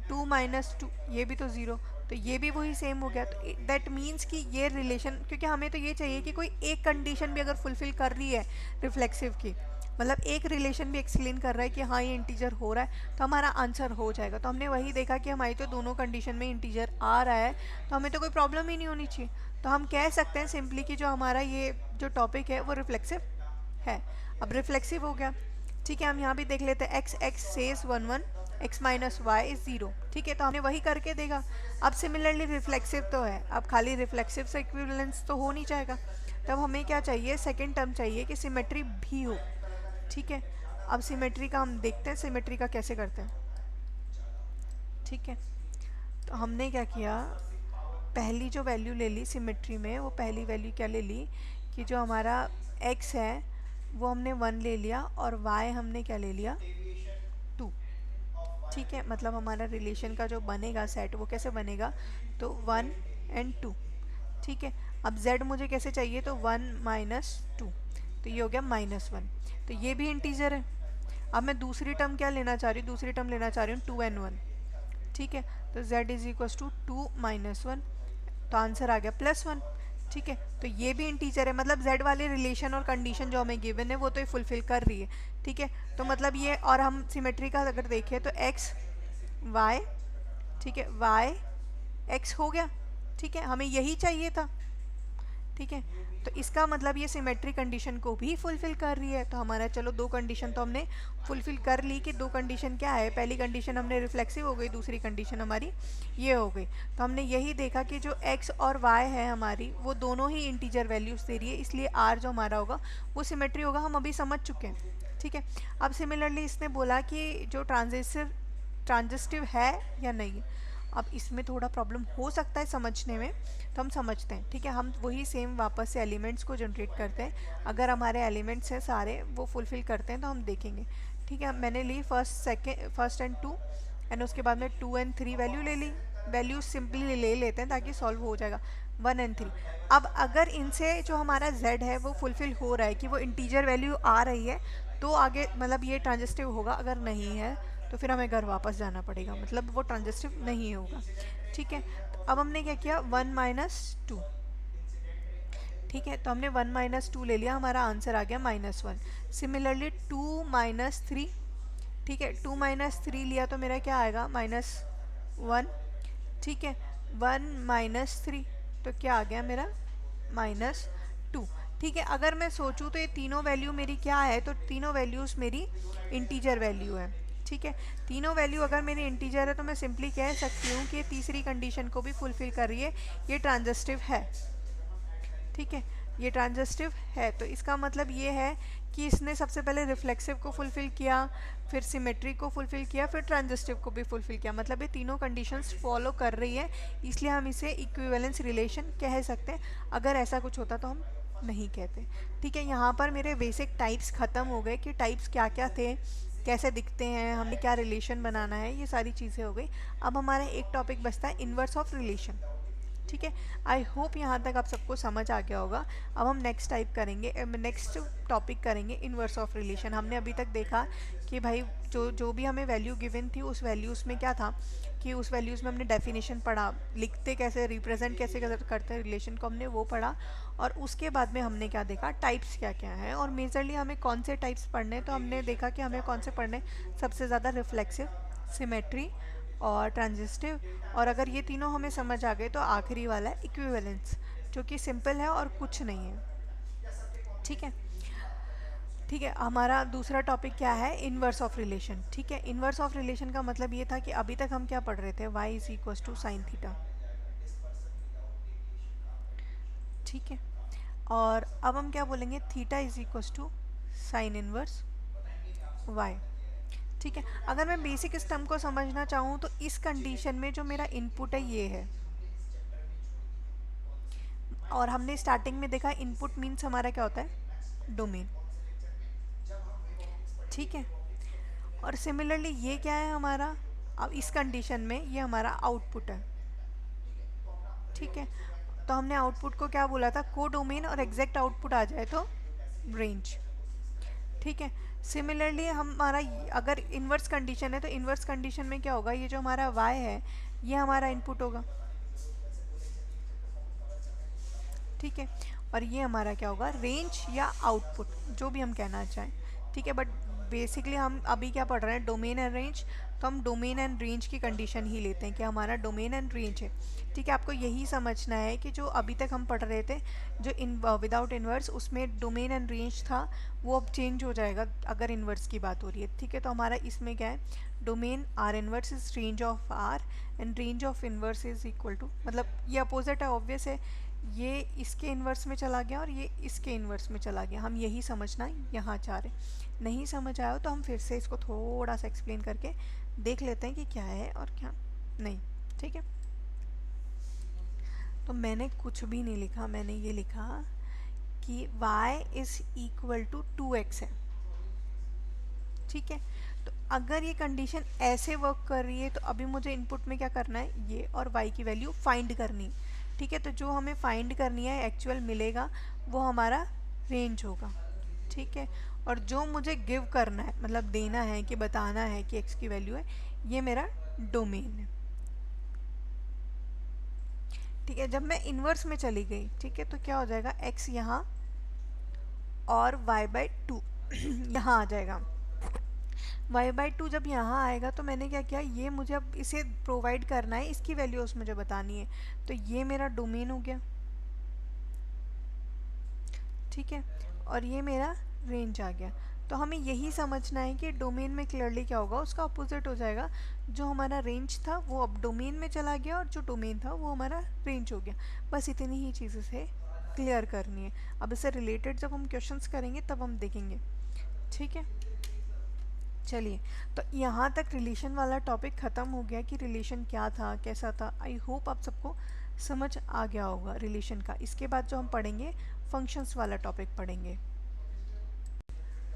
S1: 2 -2 ये भी तो 0, तो ये भी वही सेम हो गया। तो दैट मीन्स कि ये रिलेशन, क्योंकि हमें तो ये चाहिए कि कोई एक कंडीशन भी अगर फुलफिल कर रही है रिफ्लेक्सिव की, मतलब एक रिलेशन भी एक्सप्लेन कर रहा है कि हाँ ये इंटीजर हो रहा है, तो हमारा आंसर हो जाएगा। तो हमने वही देखा कि हमारी तो दोनों कंडीशन में इंटीजर आ रहा है, तो हमें तो कोई प्रॉब्लम ही नहीं होनी चाहिए। तो हम कह सकते हैं सिंपली कि जो हमारा ये जो टॉपिक है वो रिफ्लेक्सिव है। अब रिफ्लेक्सिव हो गया। ठीक है, हम यहाँ भी देख लेते हैं, X X says 1 1, X minus Y is 0। ठीक है, तो हमने वही करके देखा। अब सिमिलरली रिफ्लेक्सिव तो है, अब खाली रिफ्लेक्सिव से इक्विवेलेंस तो हो नहीं जाएगा, तब हमें क्या चाहिए, सेकेंड टर्म चाहिए कि सिमेट्री भी हो। ठीक है, अब सिमेट्री का हम देखते हैं, सिमेट्री का कैसे करते हैं। ठीक है, तो हमने क्या किया, पहली जो वैल्यू ले ली सिमेट्री में, वो पहली वैल्यू क्या ले ली कि जो हमारा x है वो हमने 1 ले लिया, और y हमने क्या ले लिया, 2। ठीक है, मतलब हमारा रिलेशन का जो बनेगा सेट वो कैसे बनेगा, तो 1 एंड 2। ठीक है, अब z मुझे कैसे चाहिए, तो 1 -2, तो ये हो गया -1, तो ये भी इंटीजर है। अब मैं दूसरी टर्म क्या लेना चाह रही हूँ, दूसरी टर्म लेना चाह रही हूँ 2 and 1। ठीक है, तो z इज इक्वल टू 2 -1, तो आंसर आ गया +1। ठीक है, तो ये भी इंटीजर है, मतलब z वाले रिलेशन और कंडीशन जो हमें गिवन है वो तो ये फुलफिल कर रही है। ठीक है, तो मतलब ये, और हम सिमेट्री का अगर देखें तो x y, ठीक है, y x हो गया। ठीक है, हमें यही चाहिए था। ठीक है, तो इसका मतलब ये सिमेट्री कंडीशन को भी फुलफिल कर रही है। तो हमारा चलो दो कंडीशन तो हमने फुलफिल कर ली, कि दो कंडीशन क्या है, पहली कंडीशन हमने रिफ्लेक्सिव हो गई, दूसरी कंडीशन हमारी ये हो गई। तो हमने यही देखा कि जो x और y है हमारी, वो दोनों ही इंटीजर वैल्यूज दे रही है, इसलिए r जो हमारा होगा वो सिमेट्री होगा, हम अभी समझ चुके हैं। ठीक है, अब सिमिलरली इसने बोला कि जो ट्रांजिस्टिव है या नहीं। अब इसमें थोड़ा प्रॉब्लम हो सकता है समझने में, तो हम समझते हैं। ठीक है, हम वही सेम वापस से एलिमेंट्स को जनरेट करते हैं, अगर हमारे एलिमेंट्स हैं सारे वो फुलफिल करते हैं तो हम देखेंगे। ठीक है, मैंने ली फर्स्ट एंड 2, एंड उसके बाद में 2 and 3 वैल्यू ले ली। वैल्यू सिंपली ले लेते हैं ताकि सॉल्व हो जाएगा, 1 and 3। अब अगर इनसे जो हमारा z है वो फुलफिल हो रहा है कि वो इंटीजर वैल्यू आ रही है, तो आगे मतलब ये ट्रांजिस्टिव होगा, अगर नहीं है तो फिर हमें घर वापस जाना पड़ेगा, मतलब वो ट्रांजिस्टिव नहीं होगा। ठीक है, तो अब हमने क्या किया, 1 -2। ठीक है, तो हमने 1 -2 ले लिया, हमारा आंसर आ गया -1। सिमिलरली 2 -3। ठीक है, 2 -3 लिया तो मेरा क्या आएगा, -1। ठीक है, 1 -3 तो क्या आ गया मेरा, -2। ठीक है, अगर मैं सोचूं तो ये तीनों वैल्यू मेरी क्या है, तो तीनों वैल्यूज़ मेरी इंटीजर वैल्यू है। ठीक है, तीनों वैल्यू अगर मेरी इंटीजर है तो मैं सिंपली कह सकती हूँ कि तीसरी कंडीशन को भी फुलफिल कर रही है, ये ट्रांजिस्टिव है। ठीक है, ये ट्रांजिस्टिव है, तो इसका मतलब ये है कि इसने सबसे पहले रिफ्लेक्सिव को फुलफिल किया, फिर सिमेट्री को फुलफिल किया, फिर ट्रांजिस्टिव को भी फुलफिल किया, मतलब ये तीनों कंडीशंस फॉलो कर रही है, इसलिए हम इसे इक्विवेलेंस रिलेशन कह सकते हैं। अगर ऐसा कुछ होता तो हम नहीं कहते। ठीक है, यहाँ पर मेरे बेसिक टाइप्स ख़त्म हो गए कि टाइप्स क्या क्या थे, कैसे दिखते हैं, हमें क्या रिलेशन बनाना है, ये सारी चीज़ें हो गई। अब हमारा एक टॉपिक बचता है इन्वर्स ऑफ रिलेशन। ठीक है, आई होप यहाँ तक आप सबको समझ आ गया होगा। अब हम नेक्स्ट टाइप करेंगे, नेक्स्ट टॉपिक करेंगे इन्वर्स ऑफ रिलेशन। हमने अभी तक देखा कि भाई जो जो भी हमें वैल्यू गिवन थी उस वैल्यूज़ में क्या था कि उस वैल्यूज़ में हमने डेफिनेशन पढ़ा, लिखते कैसे, रिप्रेजेंट कैसे करते हैं रिलेशन को, हमने वो पढ़ा। और उसके बाद में हमने क्या देखा, टाइप्स क्या क्या हैं और मेजरली हमें कौन से टाइप्स पढ़ने हैं। तो हमने देखा कि हमें कौन से पढ़ने, सबसे ज़्यादा रिफ्लेक्सिव, सिमेट्री और ट्रांजिस्टिव। और अगर ये तीनों हमें समझ आ गए तो आखिरी वाला है इक्विवेलेंस, जो कि सिंपल है और कुछ नहीं है। ठीक है, ठीक है, हमारा दूसरा टॉपिक क्या है, इन्वर्स ऑफ रिलेशन। ठीक है, इन्वर्स ऑफ रिलेशन का मतलब ये था कि अभी तक हम क्या पढ़ रहे थे, y is equals to sine theta. ठीक है, और अब हम क्या बोलेंगे, theta is equals to sine inverse y। ठीक है, अगर मैं बेसिक सिस्टम को समझना चाहूँ तो इस कंडीशन में जो मेरा इनपुट है ये है, और हमने स्टार्टिंग में देखा इनपुट मीन्स हमारा क्या होता है, डोमेन। ठीक है, और सिमिलरली ये क्या है हमारा, अब इस कंडीशन में ये हमारा आउटपुट है। ठीक है, तो हमने आउटपुट को क्या बोला था, को डोमेन, और एग्जैक्ट आउटपुट आ जाए तो रेंज। ठीक है, सिमिलरली हमारा अगर इन्वर्स कंडीशन है तो इन्वर्स कंडीशन में क्या होगा, ये जो हमारा y है ये हमारा इनपुट होगा। ठीक है, और ये हमारा क्या होगा, रेंज या आउटपुट, जो भी हम कहना चाहें। ठीक है, बट बेसिकली हम अभी क्या पढ़ रहे हैं, डोमेन एंड रेंज। तो हम डोमेन एंड रेंज की कंडीशन ही लेते हैं कि हमारा डोमेन एंड रेंज है। ठीक है, आपको यही समझना है कि जो अभी तक हम पढ़ रहे थे, जो विदाउट इन्वर्स, उसमें डोमेन एंड रेंज था, वो अब चेंज हो जाएगा अगर इन्वर्स की बात हो रही है। ठीक है, तो हमारा इसमें क्या है, domain R inverse is range of R and range of inverse is equal to, मतलब ये अपोजिट है, ऑब्वियस है, ये इसके इन्वर्स में चला गया और ये इसके इन्वर्स में चला गया। हम यही समझना यहाँ चाह रहे। नहीं समझ आया तो हम फिर से इसको थोड़ा सा एक्सप्लेन करके देख लेते हैं कि क्या है और क्या नहीं। ठीक है, तो मैंने कुछ भी नहीं लिखा, मैंने ये लिखा कि y is equal to 2x है। ठीक है, तो अगर ये कंडीशन ऐसे वर्क कर रही है तो अभी मुझे इनपुट में क्या करना है, ये और y की वैल्यू फाइंड करनी। ठीक है, तो जो हमें फाइंड करनी है, एक्चुअल मिलेगा, वो हमारा रेंज होगा। ठीक है, और जो मुझे गिव करना है, मतलब देना है कि बताना है कि x की वैल्यू है, ये मेरा डोमेन है। ठीक है, जब मैं इन्वर्स में चली गई, ठीक है, तो क्या हो जाएगा, x यहाँ और y/2 यहाँ आ जाएगा। y/2 जब यहाँ आएगा तो मैंने क्या किया, ये मुझे अब इसे प्रोवाइड करना है, इसकी वैल्यूज मुझे बतानी है, तो ये मेरा डोमेन हो गया। ठीक है, और ये मेरा रेंज आ गया। तो हमें यही समझना है कि डोमेन में क्लियरली क्या होगा, उसका अपोजिट हो जाएगा। जो हमारा रेंज था वो अब डोमेन में चला गया और जो डोमेन था वो हमारा रेंज हो गया। बस इतनी ही चीज़ें से क्लियर करनी है। अब इससे रिलेटेड जब हम क्वेश्चंस करेंगे तब हम देखेंगे। ठीक है, चलिए, तो यहाँ तक रिलेशन वाला टॉपिक ख़त्म हो गया कि रिलेशन क्या था, कैसा था। आई होप आप सबको समझ आ गया होगा रिलेशन का। इसके बाद जो हम पढ़ेंगे, फंक्शंस वाला टॉपिक पढ़ेंगे।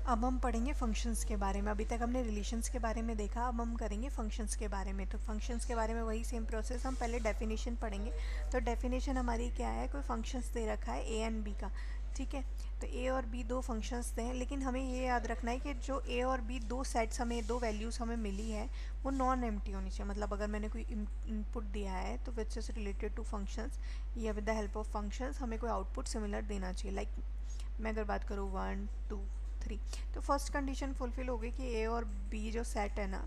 S1: अब हम पढ़ेंगे फंक्शंस के बारे में। अभी तक हमने रिलेशंस के बारे में देखा, अब हम करेंगे फंक्शंस के बारे में। तो फंक्शंस के बारे में वही सेम प्रोसेस, हम पहले डेफिनेशन पढ़ेंगे। तो डेफिनेशन हमारी क्या है, कोई फंक्शंस दे रखा है ए एंड बी का। ठीक है, तो ए और बी दो फंक्शंस दे हैं, लेकिन हमें ये याद रखना है कि जो ए और बी दो सेट्स हमें, दो वैल्यूज़ हमें मिली है, वो नॉन एम्प्टी होनी चाहिए। मतलब अगर मैंने कोई इनपुट दिया है तो which is related to functions, या with the help of functions हमें कोई आउटपुट सिमिलर देना चाहिए। लाइक मैं अगर बात करूँ 1 2 3, तो फर्स्ट कंडीशन फुलफिल हो गई कि ए और बी जो सेट है ना,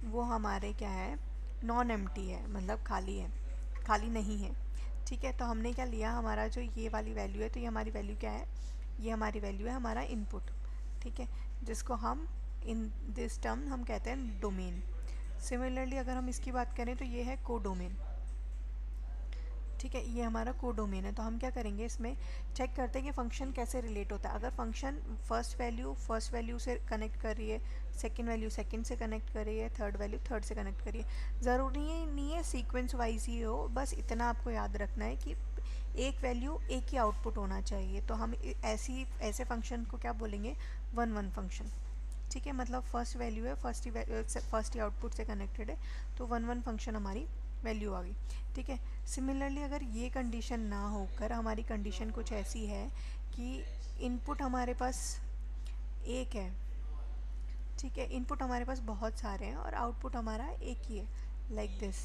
S1: वो हमारे क्या है, नॉन एम्प्टी है, मतलब खाली है, खाली नहीं है। ठीक है, तो हमने क्या लिया, हमारा जो ये वाली वैल्यू है, तो ये हमारी वैल्यू क्या है, ये हमारी वैल्यू है हमारा इनपुट। ठीक है, जिसको हम इन दिस टर्म हम कहते हैं डोमेन। सिमिलरली अगर हम इसकी बात करें तो ये है को डोमेन। ठीक है, ये हमारा को डोमेन है। तो हम क्या करेंगे, इसमें चेक करते हैं कि फ़ंक्शन कैसे रिलेट होता है। अगर फंक्शन फर्स्ट वैल्यू से कनेक्ट कर रही है, सेकंड वैल्यू सेकंड से कनेक्ट कर रही है, थर्ड वैल्यू थर्ड से कनेक्ट कर रही है, ज़रूरी नहीं है सीक्वेंस वाइज ही हो, बस इतना आपको याद रखना है कि एक वैल्यू एक ही आउटपुट होना चाहिए, तो हम ऐसे फंक्शन को क्या बोलेंगे, वन वन फंक्शन। ठीक है, मतलब फर्स्ट वैल्यू है, फर्स्ट ही आउटपुट से कनेक्टेड है, तो वन वन फंक्शन हमारी वैल्यू आ गई। ठीक है, सिमिलरली अगर ये कंडीशन ना होकर हमारी कंडीशन कुछ ऐसी है कि इनपुट हमारे पास एक है, ठीक है, इनपुट हमारे पास बहुत सारे हैं और आउटपुट हमारा एक ही है, लाइक दिस।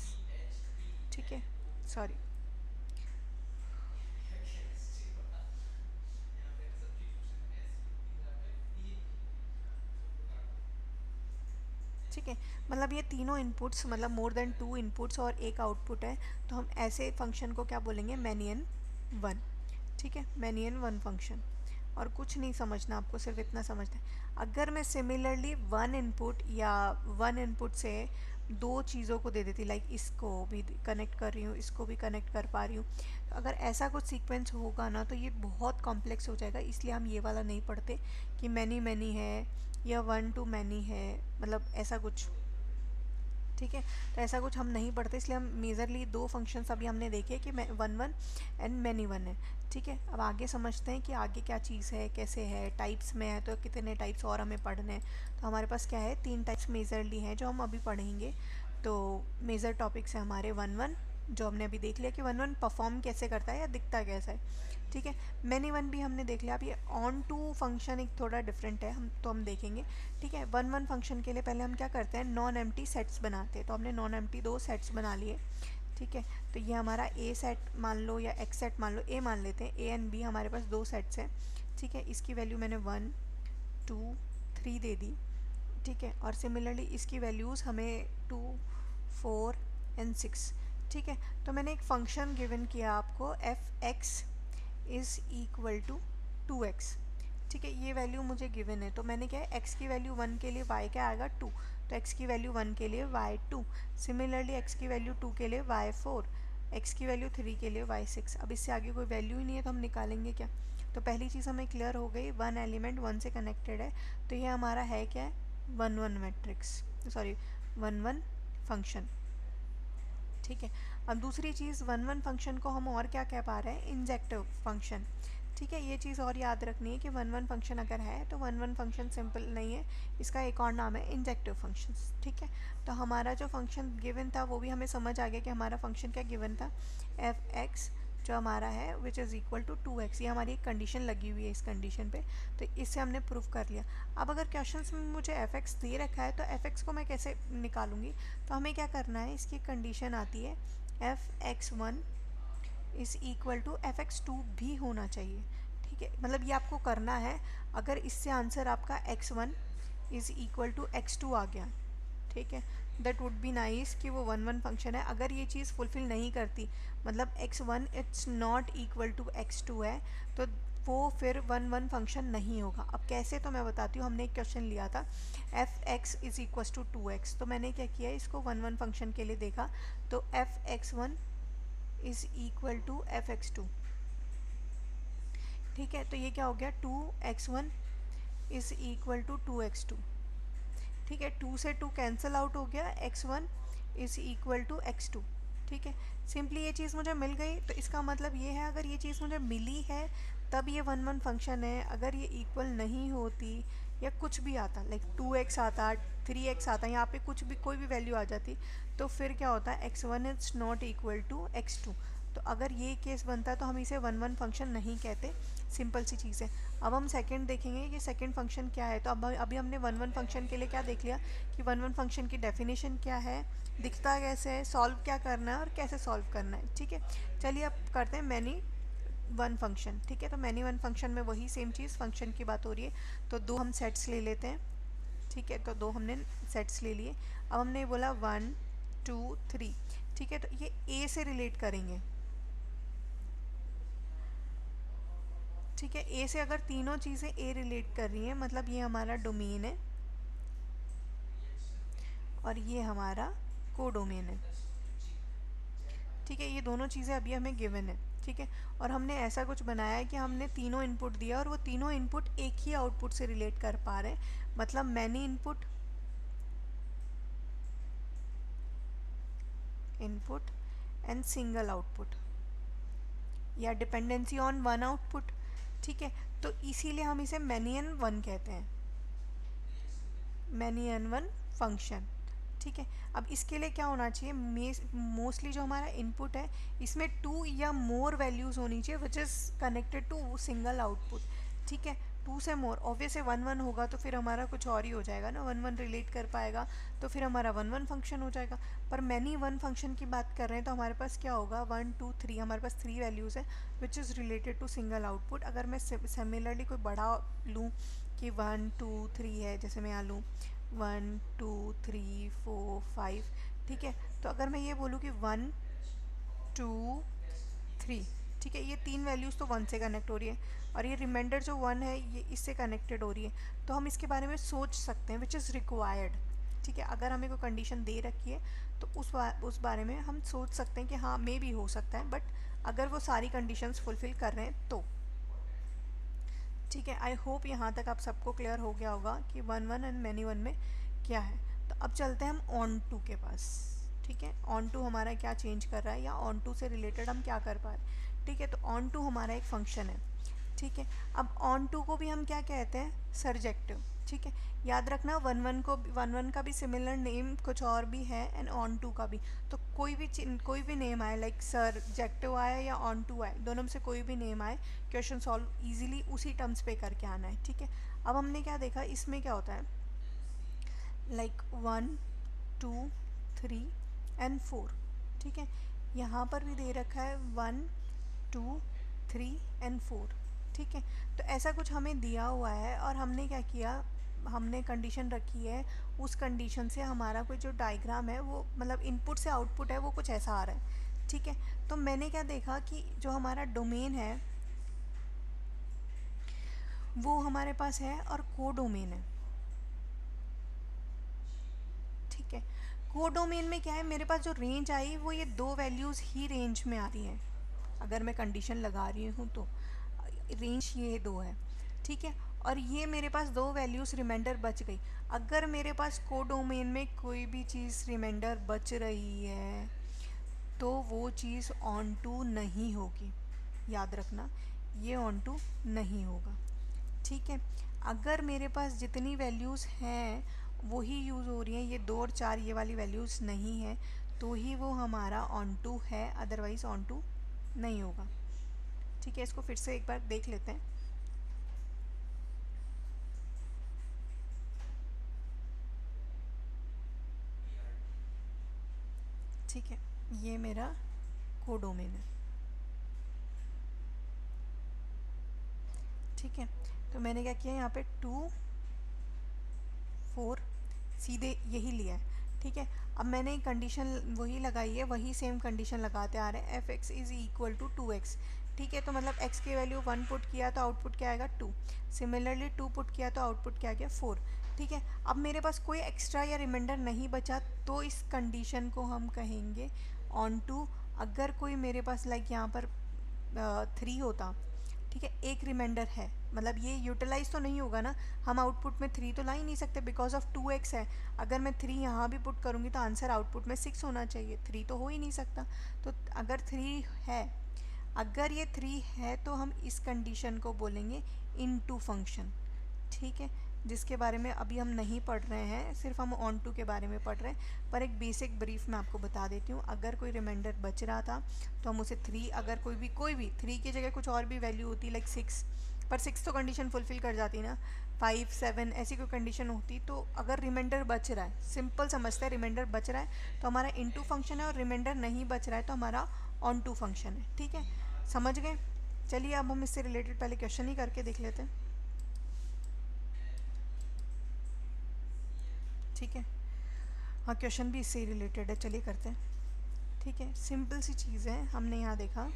S1: ठीक है, सॉरी। ठीक है, मतलब ये तीनों इनपुट्स, मतलब मोर देन टू इनपुट्स और एक आउटपुट है, तो हम ऐसे फंक्शन को क्या बोलेंगे, मैनियन वन। ठीक है, मैनियन वन फंक्शन। और कुछ नहीं समझना आपको, सिर्फ इतना समझना है, अगर मैं सिमिलरली वन इनपुट या वन इनपुट से दो चीज़ों को दे देती, लाइक इसको भी कनेक्ट कर रही हूँ, इसको भी कनेक्ट कर पा रही हूँ, तो अगर ऐसा कुछ सीक्वेंस होगा ना तो ये बहुत कॉम्प्लेक्स हो जाएगा, इसलिए हम ये वाला नहीं पढ़ते कि मैनी मैनी है या वन टू मैनी है, मतलब ऐसा कुछ। ठीक है, तो ऐसा कुछ हम नहीं पढ़ते, इसलिए हम मेजरली दो फंक्शंस अभी हमने देखे कि one one and many one है। ठीक है, अब आगे समझते हैं कि आगे क्या चीज़ है, कैसे है, टाइप्स में है तो कितने टाइप्स और हमें पढ़ने हैं। तो हमारे पास क्या है, तीन टाइप्स मेजरली हैं जो हम अभी पढ़ेंगे। तो मेजर टॉपिक्स है हमारे वन वन, जो हमने अभी देख लिया कि वन वन परफॉर्म कैसे करता है या दिखता कैसा है। ठीक है, मैनी वन भी हमने देख लिया। अब ये ऑन टू फंक्शन एक थोड़ा डिफरेंट है, हम देखेंगे। ठीक है, वन वन फंक्शन के लिए पहले हम क्या करते हैं, नॉन एम्प्टी सेट्स बनाते हैं, तो हमने नॉन एम्प्टी दो सेट्स बना लिए। ठीक है, तो ये हमारा ए सेट मान लो या एक्स सेट मान लो, ए मान लेते हैं, ए एंड बी हमारे पास दो सेट्स हैं। ठीक है, इसकी वैल्यू मैंने 1 2 3 दे दी। ठीक है, और सिमिलरली इसकी वैल्यूज़ हमें 2 4 एंड 6। ठीक है, तो मैंने एक फंक्शन गिवन किया आपको, F x is equal to 2x। ठीक है, ये वैल्यू मुझे गिवन है, तो मैंने क्या है, x की वैल्यू 1 के लिए y क्या आएगा 2, तो x की वैल्यू 1 के लिए y 2, सिमिलरली x की वैल्यू 2 के लिए y 4, x की वैल्यू 3 के लिए y 6। अब इससे आगे कोई वैल्यू ही नहीं है तो हम निकालेंगे क्या। तो पहली चीज़ हमें क्लियर हो गई, वन एलिमेंट वन से कनेक्टेड है, तो ये हमारा है क्या है, one one matrix, sorry one one function. ठीक है, अब दूसरी चीज़, वन वन फंक्शन को हम और क्या कह पा रहे हैं, इंजेक्टिव फंक्शन। ठीक है, ये चीज़ और याद रखनी है कि वन वन फंक्शन अगर है तो वन वन फंक्शन सिंपल नहीं है, इसका एक और नाम है इंजेक्टिव फंक्शंस। ठीक है, तो हमारा जो फंक्शन गिवन था वो भी हमें समझ आ गया कि हमारा फंक्शन क्या गिवन था, एफ एक्स जो हमारा है which is equal to 2x, ये हमारी एक कंडीशन लगी हुई है इस कंडीशन पे, तो इससे हमने प्रूव कर लिया। अब अगर क्वेश्चंस में मुझे एफ एक्स दे रखा है तो एफ एक्स को मैं कैसे निकालूंगी, तो हमें क्या करना है, इसकी कंडीशन आती है f x one is equal to f x two भी होना चाहिए। ठीक है, मतलब ये आपको करना है, अगर इससे आंसर आपका X one is equal to x two आ गया, ठीक है, दैट वुड बी नाइस कि वो वन वन फंक्शन है। अगर ये चीज़ फुलफ़िल नहीं करती, मतलब x one it's not equal to x two है, तो वो फिर वन वन फंक्शन नहीं होगा। अब कैसे, तो मैं बताती हूँ, हमने एक क्वेश्चन लिया था f x is equal to 2x, तो मैंने क्या किया, इसको वन वन फंक्शन के लिए देखा, तो f x one is equal to f x two. ठीक है, तो ये क्या हो गया, 2x1 is equal to 2x2। ठीक है, 2 से 2 कैंसिल आउट हो गया, x1 is equal to x2। ठीक है, सिंपली ये चीज़ मुझे मिल गई, तो इसका मतलब ये है, अगर ये चीज़ मुझे मिली है तब ये वन वन फंक्शन है। अगर ये इक्वल नहीं होती या कुछ भी आता, लाइक 2x आता, 3x आता, यहाँ पे कुछ भी कोई भी वैल्यू आ जाती, तो फिर क्या होता है, x1 is not equal to x2। तो अगर ये केस बनता है तो हम इसे वन वन फंक्शन नहीं कहते, सिंपल सी चीज़ है। अब हम सेकंड देखेंगे कि सेकंड फंक्शन क्या है। तो अब अभी हमने वन वन फंक्शन के लिए क्या देख लिया कि वन वन फंक्शन की डेफिनेशन क्या है, दिखता कैसे है, सॉल्व क्या करना है और कैसे सॉल्व करना है। ठीक है, चलिए अब करते हैं मैनी वन फंक्शन। ठीक है, तो मैनी वन फंक्शन में वही सेम चीज़, फंक्शन की बात हो रही है, तो दो हम सेट्स ले लेते हैं। ठीक है, तो दो हमने सेट्स ले लिए। अब हमने बोला 1 2 3। ठीक है, तो ये ए से रिलेट करेंगे। ठीक है, ए से अगर तीनों चीज़ें ए रिलेट कर रही हैं, मतलब ये हमारा डोमेन है और ये हमारा कोडोमेन है। ठीक है, ये दोनों चीज़ें अभी हमें गिवन है। ठीक है, और हमने ऐसा कुछ बनाया है कि हमने तीनों इनपुट दिया और वो तीनों इनपुट एक ही आउटपुट से रिलेट कर पा रहे हैं, मतलब many input and single output. या डिपेंडेंसी ऑन वन आउटपुट, ठीक है। तो इसीलिए हम इसे मैनी एन वन कहते हैं, मैनी एन वन फंक्शन, ठीक है। अब इसके लिए क्या होना चाहिए, मोस्टली जो हमारा इनपुट है इसमें टू या मोर वैल्यूज़ होनी चाहिए which is connected to single output, ठीक है। टू से मोर, ऑब्वियस है वन वन होगा तो फिर हमारा कुछ और ही हो जाएगा ना, वन वन रिलेट कर पाएगा तो फिर हमारा वन वन फंक्शन हो जाएगा। पर मैनी वन फंक्शन की बात कर रहे हैं तो हमारे पास क्या होगा, वन टू थ्री, हमारे पास थ्री वैल्यूज़ है which is related to single output. अगर मैं सिमिलरली कोई बड़ा लूँ कि वन टू थ्री है, जैसे मैं यहाँ लूँ one two three four five, ठीक है। तो अगर मैं ये बोलूँ कि वन टू थ्री, ठीक है, ये तीन वैल्यूज़ तो वन से कनेक्ट हो रही है और ये रिमाइंडर जो वन है ये इससे कनेक्टेड हो रही है, तो हम इसके बारे में सोच सकते हैं विच इज़ रिक्वायर्ड, ठीक है। अगर हमें कोई कंडीशन दे रखी है तो उस बारे में हम सोच सकते हैं कि हाँ मे भी हो सकता है, बट अगर वो सारी कंडीशंस फुलफ़िल कर रहे हैं तो, ठीक है। आई होप यहाँ तक आप सबको क्लियर हो गया होगा कि one one and many one में क्या है। तो अब चलते हैं हम ऑन टू के पास, ठीक है। ऑन टू हमारा क्या चेंज कर रहा है या ऑन टू से रिलेटेड हम क्या कर पा रहे हैं, ठीक है। तो ऑन टू हमारा एक फंक्शन है, ठीक है। अब ऑन टू को भी हम क्या कहते हैं, सरजेक्टिव, ठीक है। याद रखना वन वन का भी सिमिलर नेम कुछ और भी है एंड ऑन टू का भी। तो कोई भी नेम आए, लाइक सरजेक्टिव आए या ऑन टू आए, दोनों में से कोई भी नेम आए, क्वेश्चन सॉल्व इजीली उसी टर्म्स पे करके आना है, ठीक है। अब हमने क्या देखा, इसमें क्या होता है, like one two three and four, ठीक है। यहाँ पर भी दे रखा है one two three and four, ठीक है। तो ऐसा कुछ हमें दिया हुआ है और हमने क्या किया, हमने कंडीशन रखी है, उस कंडीशन से हमारा कोई जो डायग्राम है वो मतलब इनपुट से आउटपुट है वो कुछ ऐसा आ रहा है, ठीक है। तो मैंने क्या देखा कि जो हमारा डोमेन है वो हमारे पास है और कोडोमेन है, ठीक है। कोडोमेन में क्या है, मेरे पास जो रेंज आई वो ये दो वैल्यूज़ ही रेंज में आ रही हैं, अगर मैं कंडीशन लगा रही हूँ तो रेंज ये दो है, ठीक है। और ये मेरे पास दो वैल्यूज़ रिमाइंडर बच गई। अगर मेरे पास कोडोमेन में कोई भी चीज़ रिमाइंडर बच रही है तो वो चीज़ ऑन टू नहीं होगी, याद रखना ये ऑन टू नहीं होगा, ठीक है। अगर मेरे पास जितनी वैल्यूज़ हैं वही यूज़ हो रही हैं, ये दो और चार ये वाली वैल्यूज़ नहीं है, तो ही वो हमारा ऑन टू है, अदरवाइज़ ऑन टू नहीं होगा, ठीक है। इसको फिर से एक बार देख लेते हैं, ठीक है। ये मेरा कोडोमेन है, ठीक है। तो मैंने क्या किया, यहाँ पे टू फोर सीधे यही लिया है, ठीक है। अब मैंने कंडीशन वही लगाई है, वही सेम कंडीशन लगाते आ रहे हैं, f x is equal to two x, ठीक है। तो मतलब x की वैल्यू वन पुट किया तो आउटपुट क्या आएगा, टू। सिमिलरली टू पुट किया तो आउटपुट क्या आ गया, फोर, ठीक है। अब मेरे पास कोई एक्स्ट्रा या रिमाइंडर नहीं बचा तो इस कंडीशन को हम कहेंगे ऑन टू। अगर कोई मेरे पास लाइक यहाँ पर थ्री होता, ठीक है, एक रिमाइंडर है, मतलब ये यूटिलाइज तो नहीं होगा ना, हम आउटपुट में थ्री तो ला ही नहीं सकते बिकॉज ऑफ टू एक्स है। अगर मैं थ्री यहाँ भी पुट करूँगी तो आंसर आउटपुट में सिक्स होना चाहिए, थ्री तो हो ही नहीं सकता। तो अगर थ्री है, अगर ये थ्री है तो हम इस कंडीशन को बोलेंगे इनटू फंक्शन, ठीक है। जिसके बारे में अभी हम नहीं पढ़ रहे हैं, सिर्फ हम ऑन टू के बारे में पढ़ रहे हैं। पर एक बेसिक ब्रीफ मैं आपको बता देती हूँ, अगर कोई रिमाइंडर बच रहा था तो हम उसे थ्री, अगर कोई भी थ्री की जगह कुछ और भी वैल्यू होती लाइक सिक्स, पर सिक्स तो कंडीशन फुलफिल कर जाती ना, फाइव सेवन ऐसी कोई कंडीशन होती, तो अगर रिमाइंडर बच रहा है, सिंपल समझते हैं, रिमाइंडर बच रहा है तो हमारा इनटू फंक्शन है, और रिमाइंडर नहीं बच रहा है तो हमारा ऑन टू फंक्शन है, ठीक है। समझ गए। चलिए अब हम इससे रिलेटेड पहले क्वेश्चन ही करके देख लेते हैं, ठीक है। हाँ, क्वेश्चन भी इससे ही रिलेटेड है, चलिए करते हैं, ठीक है। सिंपल सी चीज़ है, हमने यहाँ देखा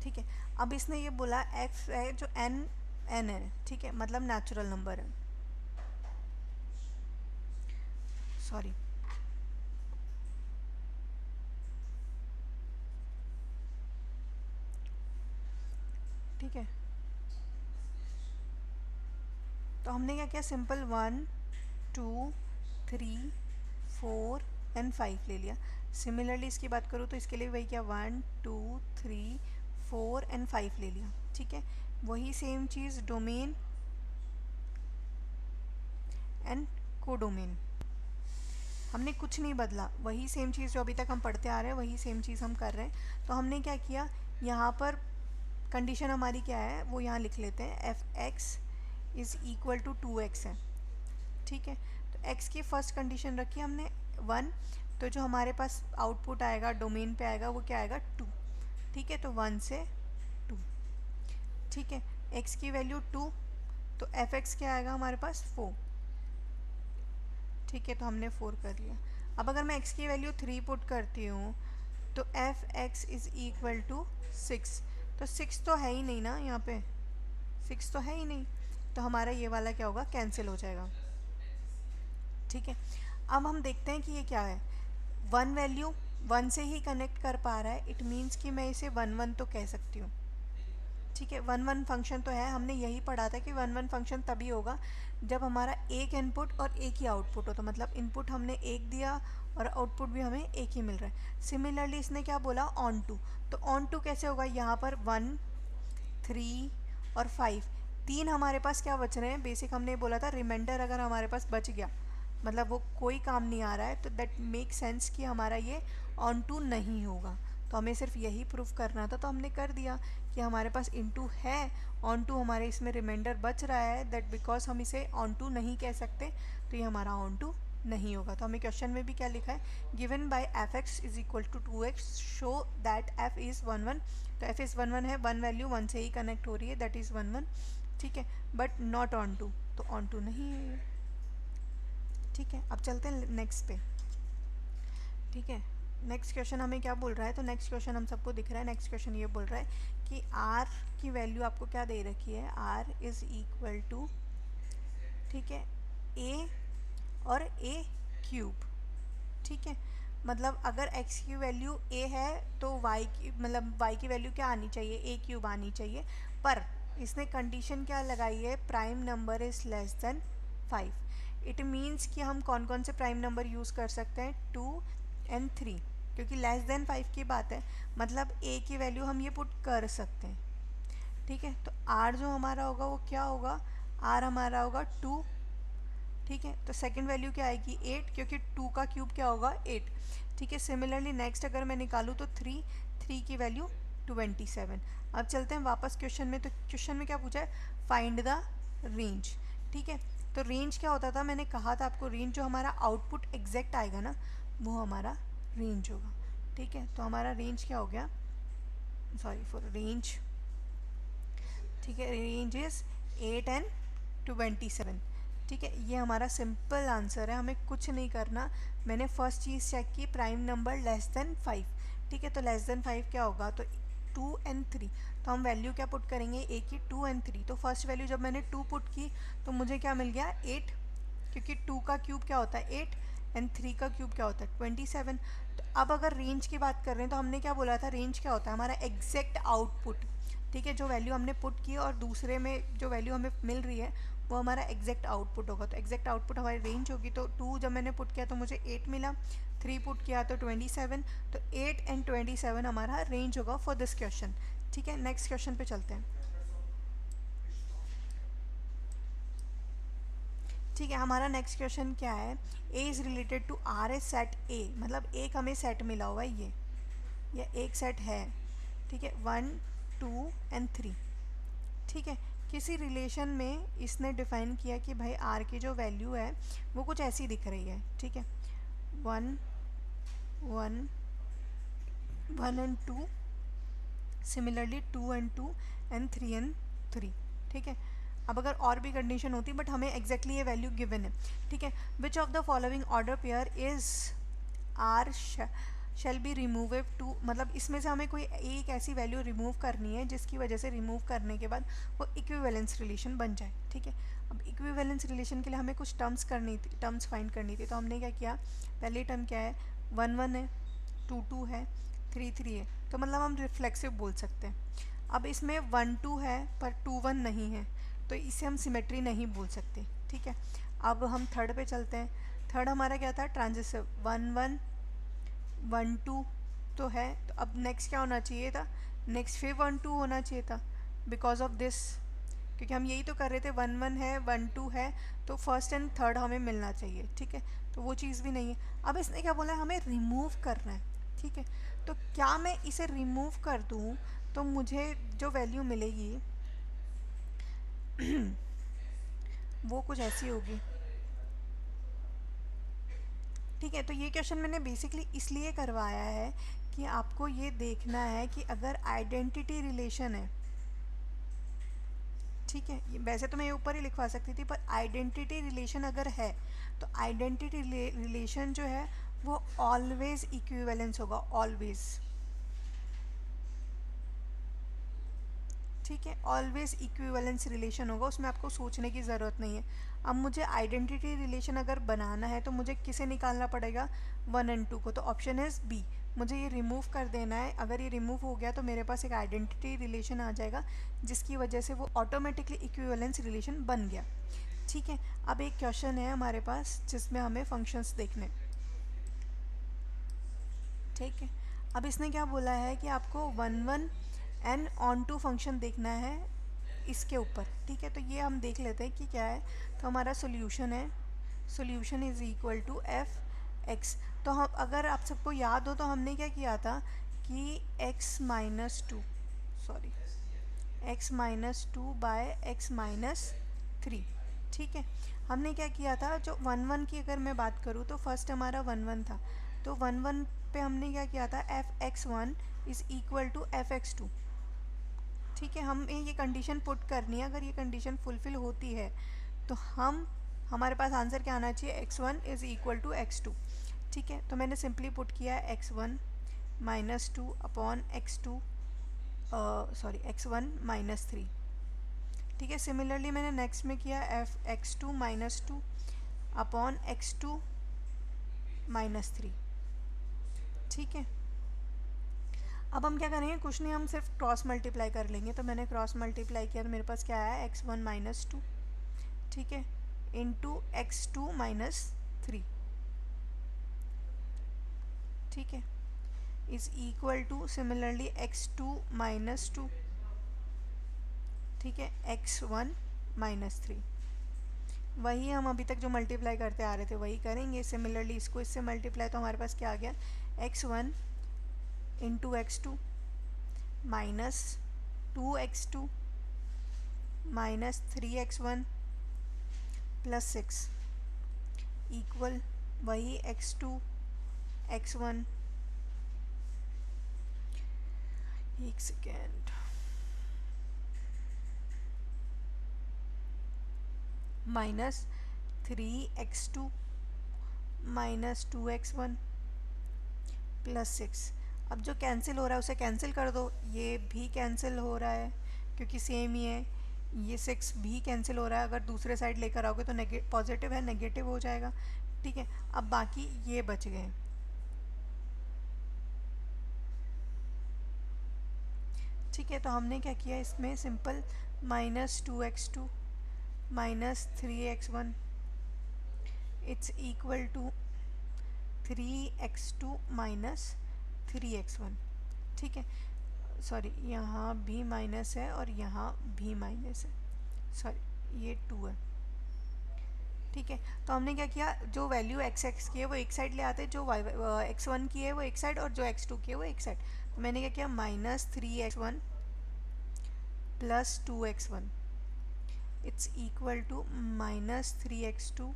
S1: ठीक है। अब इसने ये बोला एक्स है जो एन एन है, ठीक है, मतलब नेचुरल नंबर है, सॉरी, ठीक है। तो हमने क्या किया, simple one two three 4 and 5 ले लिया। सिमिलरली इसकी बात करूँ तो इसके लिए वही क्या 1 2 3 4 एंड 5 ले लिया, ठीक है। वही same cheese domain and codomain, हमने कुछ नहीं बदला, वही सेम चीज़ जो अभी तक हम पढ़ते आ रहे हैं वही सेम चीज़ हम कर रहे हैं। तो हमने क्या किया, यहाँ पर कंडीशन हमारी क्या है वो यहाँ लिख लेते हैं, f x is equal to 2x है, ठीक है। तो x की फर्स्ट कंडीशन रखी हमने 1, तो जो हमारे पास आउटपुट आएगा डोमेन पे आएगा वो क्या आएगा 2, ठीक है। तो 1 से 2, ठीक है। x की वैल्यू 2, तो एफ एक्स क्या आएगा हमारे पास 4, ठीक है। तो हमने 4 कर लिया। अब अगर मैं x की वैल्यू 3 पुट करती हूँ तो f x is equal to 6, तो 6 तो है ही नहीं ना, यहाँ पे 6 तो है ही नहीं, तो हमारा ये वाला क्या होगा, कैंसिल हो जाएगा, ठीक है। अब हम देखते हैं कि ये क्या है, 1 वैल्यू 1 से ही कनेक्ट कर पा रहा है, इट मीन्स कि मैं इसे 1 1 तो कह सकती हूँ, ठीक है। 1 1 फंक्शन तो है, हमने यही पढ़ा था कि 1 1 फंक्शन तभी होगा जब हमारा एक इनपुट और एक ही आउटपुट हो, तो मतलब इनपुट हमने एक दिया और आउटपुट भी हमें एक ही मिल रहा है। सिमिलरली इसने क्या बोला ऑन टू, तो ऑन टू कैसे होगा, यहाँ पर 1 3 और 5 तीन हमारे पास क्या बच रहे हैं, बेसिक हमने बोला था रिमाइंडर अगर हमारे पास बच गया मतलब वो कोई काम नहीं आ रहा है, तो दैट मेक सेंस कि हमारा ये ऑन टू नहीं होगा। तो हमें सिर्फ यही प्रूफ करना था, तो हमने कर दिया कि हमारे पास इनटू है, ऑन टू हमारे इसमें रिमाइंडर बच रहा है, दैट बिकॉज हम इसे ऑन टू नहीं कह सकते, तो ये हमारा ऑन टू नहीं होगा। तो हमें क्वेश्चन में भी क्या लिखा है, given by f x is equal to 2x show that f is 1 1, तो एफ इज़ 1 1 है, 1 वैल्यू 1 से ही कनेक्ट हो रही है, दैट इज़ 1 1, ठीक है, बट नॉट ऑन टू, तो ऑन टू नहीं है ये, ठीक है। अब चलते हैं नेक्स्ट पे, ठीक है। नेक्स्ट क्वेश्चन हमें क्या बोल रहा है, तो नेक्स्ट क्वेश्चन हम सबको दिख रहा है, नेक्स्ट क्वेश्चन ये बोल रहा है कि r की वैल्यू आपको क्या दे रखी है, r इज़ इक्वल टू, ठीक है, a और a क्यूब, ठीक है। मतलब अगर x की वैल्यू a है तो y की मतलब y की वैल्यू क्या आनी चाहिए, a क्यूब आनी चाहिए, पर इसने कंडीशन क्या लगाई है, prime number is less then 5। It means कि हम कौन कौन से प्राइम नंबर यूज़ कर सकते हैं, 2 एंड 3, क्योंकि लेस देन 5 की बात है, मतलब a की वैल्यू हम ये पुट कर सकते हैं, ठीक है। तो r जो हमारा होगा वो क्या होगा, r हमारा होगा 2, ठीक है। तो सेकंड वैल्यू क्या आएगी 8, क्योंकि 2 का क्यूब क्या होगा 8, ठीक है। सिमिलरली नेक्स्ट अगर मैं निकालूँ तो 3 की वैल्यू 27। अब चलते हैं वापस क्वेश्चन में, तो क्वेश्चन में क्या पूछा है, फाइंड द रेंज, ठीक है। तो रेंज क्या होता था, मैंने कहा था आपको, रेंज जो हमारा आउटपुट एग्जैक्ट आएगा ना वो हमारा रेंज होगा, ठीक है। तो हमारा रेंज क्या हो गया, सॉरी फॉर रेंज, ठीक है, रेंज इज़ 8 एंड 27, ठीक है। ये हमारा सिंपल आंसर है, हमें कुछ नहीं करना। मैंने फर्स्ट चीज़ चेक की, प्राइम नंबर लेस देन 5, ठीक है। तो लेस देन 5 क्या होगा, तो 2 एंड 3, तो हम वैल्यू क्या पुट करेंगे a की 2 एंड 3, तो फर्स्ट वैल्यू जब मैंने 2 पुट की तो मुझे क्या मिल गया 8, क्योंकि 2 का क्यूब क्या होता है 8 एंड 3 का क्यूब क्या होता है 27। तो अब अगर रेंज की बात कर रहे हैं तो हमने क्या बोला था, रेंज क्या होता है हमारा एग्जैक्ट आउटपुट, ठीक है। जो वैल्यू हमने पुट की और दूसरे में जो वैल्यू हमें मिल रही है वो हमारा एग्जैक्ट आउटपुट होगा, तो एग्जैक्ट आउटपुट हमारी रेंज होगी। तो 2 जब मैंने पुट किया तो मुझे 8 मिला, 3 पुट किया तो 27, तो 8 एंड 27 हमारा रेंज होगा फॉर दिस क्वेश्चन, ठीक है। नेक्स्ट क्वेश्चन पे चलते हैं, ठीक है। हमारा नेक्स्ट क्वेश्चन क्या है, a is related to r a set a, मतलब एक हमें सेट मिला हुआ है ये, या एक सेट है, ठीक है, 1 2 एंड 3, ठीक है। किसी रिलेशन में इसने डिफाइन किया कि भाई r की जो वैल्यू है वो कुछ ऐसी दिख रही है, ठीक है, 1 1 1 and 2, similarly 2 and 2 and 3 and 3, ठीक है। अब अगर और भी कंडीशन होती, बट हमें एग्जैक्टली ये वैल्यू गिवन है, ठीक है। Which of the following order pair is R shall be removed to, मतलब इसमें से हमें कोई एक ऐसी वैल्यू रिमूव करनी है जिसकी वजह से रिमूव करने के बाद वो इक्विवेलेंस रिलेशन बन जाए, ठीक है। अब इक्विवेलेंस रिलेशन के लिए हमें कुछ टर्म्स करनी थी, टर्म्स फाइंड करनी थी, तो हमने क्या किया, पहली टर्म क्या है 1 1 है, 2 2 है, 3 3 है, तो मतलब हम रिफ्लेक्सिव बोल सकते हैं। अब इसमें 1 2 है पर 2 1 नहीं है, तो इसे हम सिमेट्री नहीं बोल सकते, ठीक है। अब हम थर्ड पे चलते हैं, थर्ड हमारा क्या था, ट्रांजिटिव 1 1 1 2 तो है। तो अब नेक्स्ट क्या होना चाहिए था, नेक्स्ट फिर 1 2 होना चाहिए था बिकॉज ऑफ दिस, क्योंकि हम यही तो कर रहे थे, 1 1 है 1 2 है, तो फर्स्ट एंड थर्ड हमें मिलना चाहिए, ठीक है। तो वो चीज़ भी नहीं है। अब इसने क्या बोला है, हमें रिमूव करना है, ठीक है। तो क्या मैं इसे रिमूव कर दूँ तो मुझे जो वैल्यू मिलेगी वो कुछ ऐसी होगी, ठीक है। तो ये क्वेश्चन मैंने बेसिकली इसलिए करवाया है कि आपको ये देखना है कि अगर आइडेंटिटी रिलेशन है, ठीक है, वैसे तो मैं ये ऊपर ही लिखवा सकती थी, पर आइडेंटिटी रिलेशन अगर है तो आइडेंटिटी रिलेशन जो है वो ऑलवेज इक्विवेलेंस होगा, ऑलवेज, ठीक है। ऑलवेज इक्विवेलेंस रिलेशन होगा, उसमें आपको सोचने की ज़रूरत नहीं है। अब मुझे आइडेंटिटी रिलेशन अगर बनाना है तो मुझे किसे निकालना पड़ेगा, 1 एंड 2 को। तो ऑप्शन इज़ बी, मुझे ये रिमूव कर देना है। अगर ये रिमूव हो गया तो मेरे पास एक आइडेंटिटी रिलेशन आ जाएगा, जिसकी वजह से वो ऑटोमेटिकली इक्विवेलेंस रिलेशन बन गया, ठीक है। अब एक क्वेश्चन है हमारे पास जिसमें हमें फंक्शंस देखने, ठीक है। अब इसने क्या बोला है कि आपको 1 1 एन ऑन टू फंक्शन देखना है इसके ऊपर, ठीक है। तो ये हम देख लेते हैं कि क्या है। तो हमारा सोल्यूशन है, solution is equal to f x. तो हम, अगर आप सबको याद हो तो हमने क्या किया था कि x minus two, sorry, x minus two by x minus three, ठीक है। हमने क्या किया था, जो 1 1 की अगर मैं बात करूँ तो फर्स्ट हमारा 1 1 था, तो 1 1 पे हमने क्या किया था, f x one is equal to f x two, ठीक है। हमें ये कंडीशन पुट करनी है, अगर ये कंडीशन फुलफ़िल होती है तो हमारे पास आंसर क्या आना चाहिए, x1 is equal to x2, ठीक है। तो मैंने सिंपली पुट किया x1 minus two upon x2, sorry x1 minus three, ठीक है। सिमिलरली मैंने नेक्स्ट में किया F x2 minus two upon x2 minus three, ठीक है। अब हम क्या करेंगे, कुछ नहीं, हम सिर्फ क्रॉस मल्टीप्लाई कर लेंगे। तो मैंने क्रॉस मल्टीप्लाई किया तो मेरे पास क्या आया, x1 माइनस टू, ठीक है, इंटू x2 माइनस थ्री, ठीक है, is equal two similarly x2 minus two, ठीक है, x1 माइनस थ्री। वही हम अभी तक जो मल्टीप्लाई करते आ रहे थे वही करेंगे। सिमिलरली इसको इससे मल्टीप्लाई, तो हमारे पास क्या आ गया, x1 into x2 minus 2x2 minus 3x1 plus 6 equal वही x2 x1, एक second, minus 3x2 minus 2x1 plus 6। अब जो कैंसिल हो रहा है उसे कैंसिल कर दो, ये भी कैंसिल हो रहा है क्योंकि सेम ही है, ये 6 भी कैंसिल हो रहा है। अगर दूसरे साइड लेकर आओगे तो पॉजिटिव है, नेगेटिव हो जाएगा, ठीक है। अब बाकी ये बच गए, ठीक है। तो हमने क्या किया इसमें, simple minus 2x2 minus 3x1 it's equal to 3x2 minus 3x1, ठीक है। सॉरी, यहाँ भी माइनस है और यहाँ भी माइनस है, सॉरी ये 2 है, ठीक है। तो हमने क्या किया, जो वैल्यू x की है वो एक साइड ले आते हैं, जो x1 की है वो एक साइड और जो x2 की है वो एक साइड। तो मैंने क्या किया, minus 3x1 plus 2x1 it's equal to minus 3x2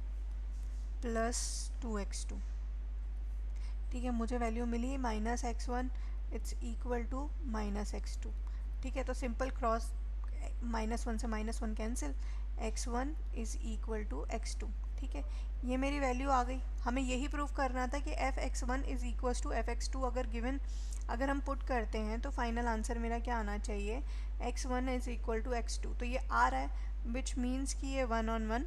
S1: plus 2x2, ठीक है। मुझे वैल्यू मिली minus x1 it's equal to minus x2, ठीक है। तो सिंपल क्रॉस, माइनस 1 से minus 1 cancel, x1 is equal to x2, ठीक है। ये मेरी वैल्यू आ गई। हमें यही प्रूव करना था कि f(x1) is equal to f(x2) अगर गिवन, अगर हम पुट करते हैं तो फाइनल आंसर मेरा क्या आना चाहिए, x1 is equal to x2। तो ये आ रहा है, विच मीन्स कि ये 1-on-1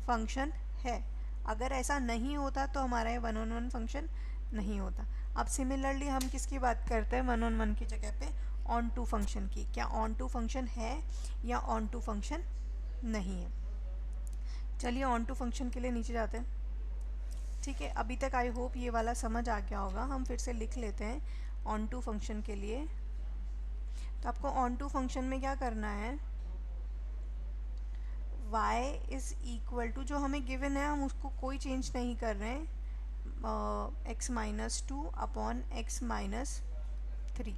S1: फंक्शन है। अगर ऐसा नहीं होता तो हमारा ये 1-on-1 फंक्शन नहीं होता। अब सिमिलरली हम किसकी बात करते हैं, 1-on-1 की जगह पे ऑन टू फंक्शन की। क्या ऑन टू फंक्शन है या ऑन टू फंक्शन नहीं है, चलिए ऑन टू फंक्शन के लिए नीचे जाते हैं। ठीक है, अभी तक आई होप ये वाला समझ आ गया होगा। हम फिर से लिख लेते हैं ऑन टू फंक्शन के लिए। तो आपको ऑन टू फंक्शन में क्या करना है, y इज़ इक्वल टू, जो हमें गिवन है हम उसको कोई चेंज नहीं कर रहे हैं, x-2 अपॉन x-3।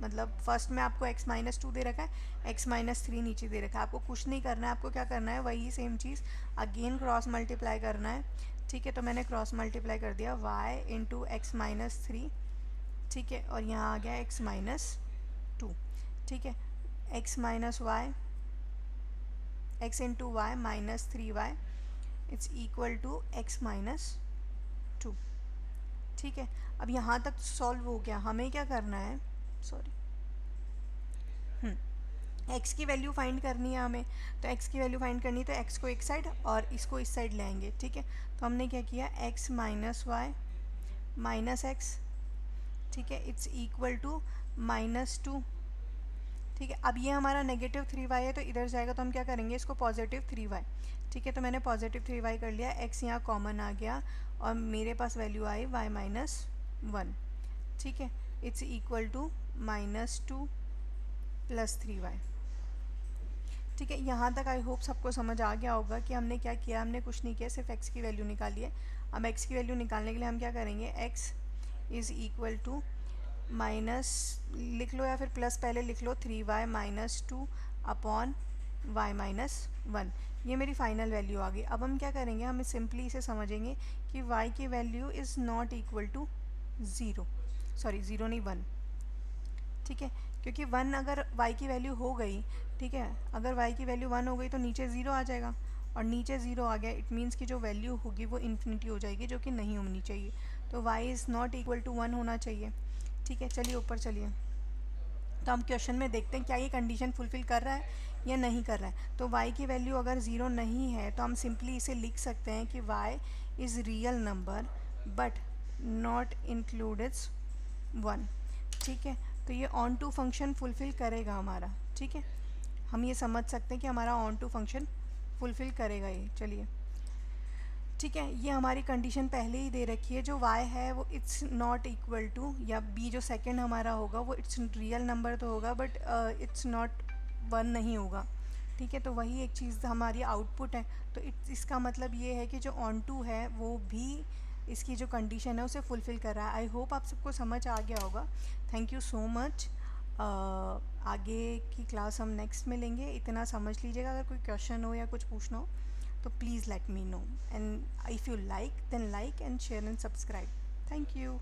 S1: मतलब फर्स्ट में आपको x-2 दे रखा है, x-3 नीचे दे रखा है। आपको कुछ नहीं करना है, आपको क्या करना है, वही सेम चीज़ अगेन क्रॉस मल्टीप्लाई करना है। ठीक है, तो मैंने क्रॉस मल्टीप्लाई कर दिया y इंटू x-3। ठीक है, और यहाँ आ गया x-2। ठीक है, x into y minus 3y it's equal to x-2। ठीक है, अब यहाँ तक सॉल्व हो गया। हमें क्या करना है, सॉरी, x की वैल्यू फाइंड करनी है हमें। तो x की वैल्यू फाइंड करनी है तो x को एक साइड और इसको इस साइड ले आएंगे। ठीक है, तो हमने क्या किया, x minus y minus x, ठीक है, इट्स इक्वल टू -2। ठीक है, अब ये हमारा नेगेटिव 3y है तो इधर जाएगा तो हम क्या करेंगे, इसको पॉजिटिव 3y। ठीक है, तो मैंने पॉजिटिव 3y कर लिया, x यहाँ कॉमन आ गया और मेरे पास वैल्यू आई y माइनस 1। ठीक है, it's equal to -2 plus 3y। ठीक है, यहाँ तक आई होप सबको समझ आ गया होगा कि हमने क्या किया। हमने कुछ नहीं किया, सिर्फ x की वैल्यू निकाली है। अब x की वैल्यू निकालने के लिए हम क्या करेंगे, x is equal to minus लिख लो या फिर प्लस पहले लिख लो, 3y minus 2 upon y minus 1। ये मेरी फाइनल वैल्यू आ गई। अब हम क्या करेंगे, हम सिंपली इसे समझेंगे कि y की value is not equal to 0, sorry 0 नहीं 1। ठीक है, क्योंकि 1 अगर y की वैल्यू हो गई, ठीक है, अगर y की वैल्यू 1 हो गई तो नीचे 0 आ जाएगा, और नीचे 0 आ गया इट मीन्स कि जो वैल्यू होगी वो इन्फिनिटी हो जाएगी, जो कि नहीं होनी चाहिए। तो y is not equal to 1 होना चाहिए। ठीक है, चलिए ऊपर चलिए। तो हम क्वेश्चन में देखते हैं क्या ये कंडीशन फुलफ़िल कर रहा है या नहीं कर रहा है। तो y की वैल्यू अगर 0 नहीं है तो हम सिंपली इसे लिख सकते हैं कि y is real number but not included 1। ठीक है, तो ये ऑन टू फंक्शन फुलफ़िल करेगा हमारा। ठीक है, हम ये समझ सकते हैं कि हमारा ऑन टू फंक्शन फुलफ़िल करेगा ये। चलिए, ठीक है, ये हमारी कंडीशन पहले ही दे रखी है। जो y है वो इट्स नॉट इक्वल टू, या b जो सेकंड हमारा होगा वो इट्स रियल नंबर तो होगा बट इट्स नॉट 1 नहीं होगा। ठीक है, तो वही एक चीज़ हमारी आउटपुट है। तो इसका मतलब ये है कि जो ऑन टू है वो भी इसकी जो कंडीशन है उसे फुलफ़िल कर रहा है। आई होप आप सबको समझ आ गया होगा। Thank you so much. आगे की क्लास हम नेक्स्ट में लेंगे। इतना समझ लीजिएगा, अगर कोई क्वेश्चन हो या कुछ पूछना हो तो please let me know, and if you like then like and share and subscribe. Thank you.